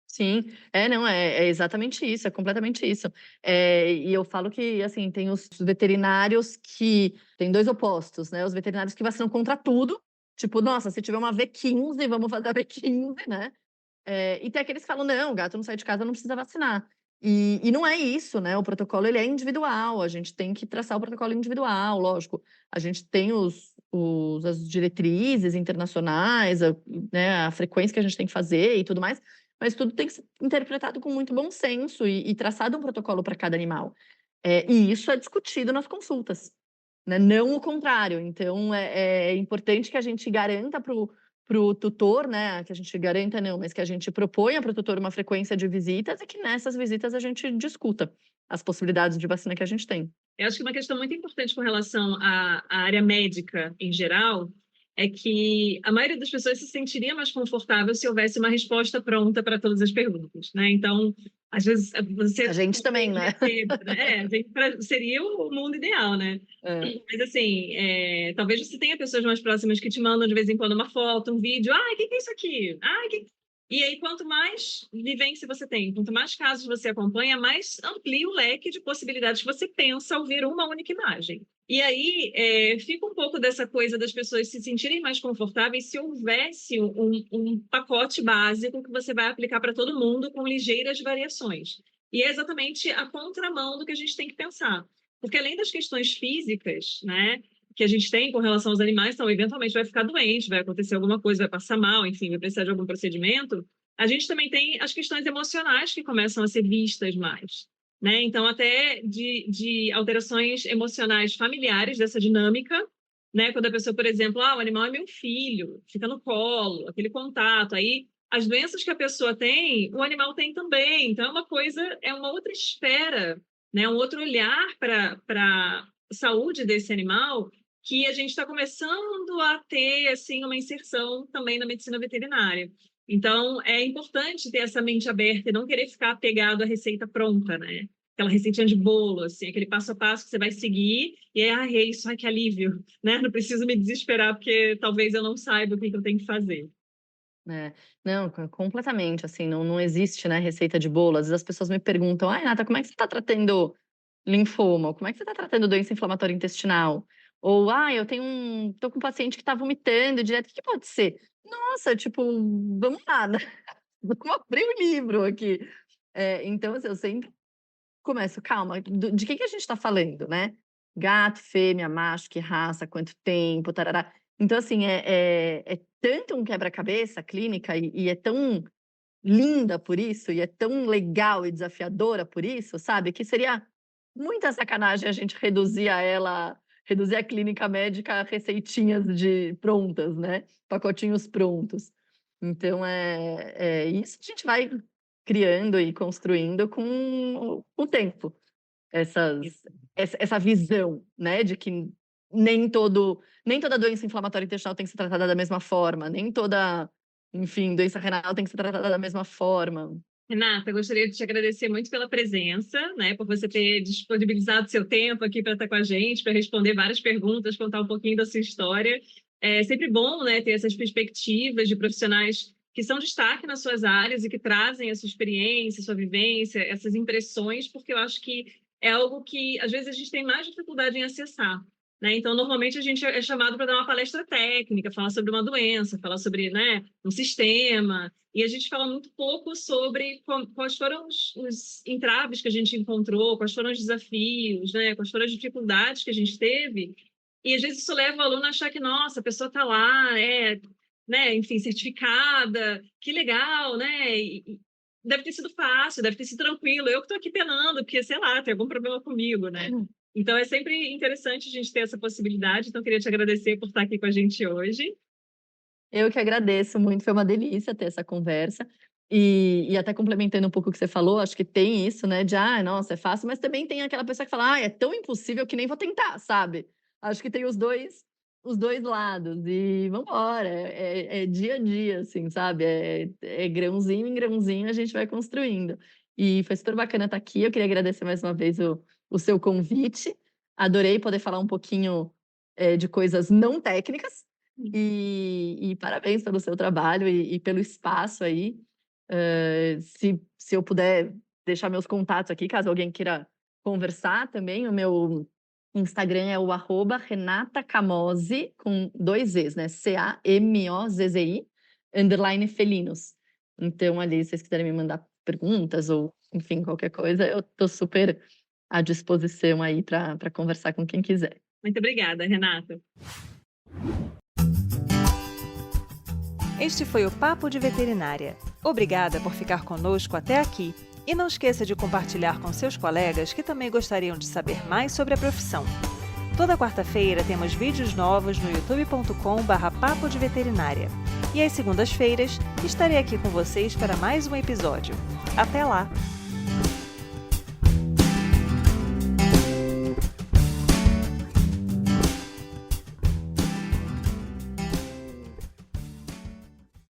Sim, não, é exatamente isso, é completamente isso. E eu falo que, assim, tem os veterinários que tem 2 opostos, né, os veterinários que vacinam contra tudo, tipo: "Nossa, se tiver uma V15, vamos fazer a V15", né. E tem aqueles que falam: "Não, o gato não sai de casa, não precisa vacinar". E não é isso, né, o protocolo ele é individual, a gente tem que traçar o protocolo individual, lógico. A gente tem as diretrizes internacionais, né, a frequência que a gente tem que fazer e tudo mais, mas tudo tem que ser interpretado com muito bom senso e traçado um protocolo para cada animal. E isso é discutido nas consultas, né, não o contrário. Então é importante que a gente garanta para o tutor, né, que a gente garanta não, mas que a gente proponha para o tutor uma frequência de visitas e que nessas visitas a gente discuta as possibilidades de vacina que a gente tem. Eu acho que uma questão muito importante com relação à área médica em geral é que a maioria das pessoas se sentiria mais confortável se houvesse uma resposta pronta para todas as perguntas, né? Então, às vezes você A gente também, né? Seria o mundo ideal, né? É. Mas assim, talvez você tenha pessoas mais próximas que te mandam de vez em quando uma foto, um vídeo, o que é isso aqui? E aí, quanto mais vivência você tem, quanto mais casos você acompanha, mais amplia o leque de possibilidades que você pensa ao ver uma única imagem. E aí, fica um pouco dessa coisa das pessoas se sentirem mais confortáveis se houvesse um pacote básico que você vai aplicar para todo mundo com ligeiras variações. E é exatamente a contramão do que a gente tem que pensar. Porque além das questões físicas, né, que a gente tem com relação aos animais, então, eventualmente vai ficar doente, vai acontecer alguma coisa, vai passar mal, enfim, vai precisar de algum procedimento, a gente também tem as questões emocionais que começam a ser vistas mais, né? Então, até de alterações emocionais familiares dessa dinâmica, né? Quando a pessoa, por exemplo, o animal é meu filho, fica no colo, aquele contato, aí as doenças que a pessoa tem, o animal tem também, então é uma outra esfera, né? Um outro olhar para a saúde desse animal que a gente está começando a ter assim uma inserção também na medicina veterinária. Então, é importante ter essa mente aberta e não querer ficar apegado à receita pronta, né? Aquela receitinha de bolo, assim, aquele passo a passo que você vai seguir e é isso, que alívio, né? Não preciso me desesperar porque talvez eu não saiba o que eu tenho que fazer. Não, completamente, assim, não existe, né, receita de bolo. Às vezes as pessoas me perguntam: "Ai, Renata, como é que você está tratando linfoma? Como é que você está tratando doença inflamatória intestinal?" Ou, eu tô com um paciente que tá vomitando direto, o que pode ser? Nossa, tipo, vamos lá, né? Vamos abrir o livro aqui. Então, assim, eu sempre começo, calma, de que a gente tá falando, né? Gato, fêmea, macho, que raça, quanto tempo, tarará. Então, assim, é tanto um quebra-cabeça clínica e é tão linda por isso, e é tão legal e desafiadora por isso, sabe? Que seria muita sacanagem a gente reduzir a clínica médica a receitinhas prontas, né? Pacotinhos prontos. Então, isso a gente vai criando e construindo com o tempo. Essa visão, né? De que nem toda doença inflamatória intestinal tem que ser tratada da mesma forma, nem toda, enfim, doença renal tem que ser tratada da mesma forma. Renata, eu gostaria de te agradecer muito pela presença, né, por você ter disponibilizado seu tempo aqui para estar com a gente, para responder várias perguntas, contar um pouquinho da sua história. É sempre bom, né, ter essas perspectivas de profissionais que são destaque nas suas áreas e que trazem a sua experiência, a sua vivência, essas impressões, porque eu acho que é algo que, às vezes, a gente tem mais dificuldade em acessar. Né? Então, normalmente, a gente é chamado para dar uma palestra técnica, falar sobre uma doença, falar sobre, né, um sistema, e a gente fala muito pouco sobre quais foram os entraves que a gente encontrou, quais foram os desafios, né, quais foram as dificuldades que a gente teve, e às vezes isso leva o aluno a achar que, nossa, a pessoa está lá, né, enfim, certificada, que legal, né, e deve ter sido fácil, deve ter sido tranquilo, eu que estou aqui penando, porque, sei lá, tem algum problema comigo, né? Então, é sempre interessante a gente ter essa possibilidade. Então, queria te agradecer por estar aqui com a gente hoje. Eu que agradeço muito, foi uma delícia ter essa conversa. E até complementando um pouco o que você falou, acho que tem isso, né? Nossa, é fácil, mas também tem aquela pessoa que fala, é tão impossível que nem vou tentar, sabe? Acho que tem os dois lados. E vamos embora, é dia a dia, assim, sabe? É grãozinho em grãozinho a gente vai construindo. E foi super bacana estar aqui. Eu queria agradecer mais uma vez o seu convite. Adorei poder falar um pouquinho de coisas não técnicas. E parabéns pelo seu trabalho e pelo espaço aí. Se eu puder deixar meus contatos aqui, caso alguém queira conversar também, o meu Instagram é o @Renata Camozzi, com 2 Z's, né? CAMOZZI, _felinos. Então, ali, se vocês quiserem me mandar perguntas ou, enfim, qualquer coisa, eu tô super à disposição aí para conversar com quem quiser. Muito obrigada, Renata. Este foi o Papo de Veterinária. Obrigada por ficar conosco até aqui. E não esqueça de compartilhar com seus colegas que também gostariam de saber mais sobre a profissão. Toda quarta-feira temos vídeos novos no youtube.com/Papo de Veterinária. E às segundas-feiras estarei aqui com vocês para mais um episódio. Até lá!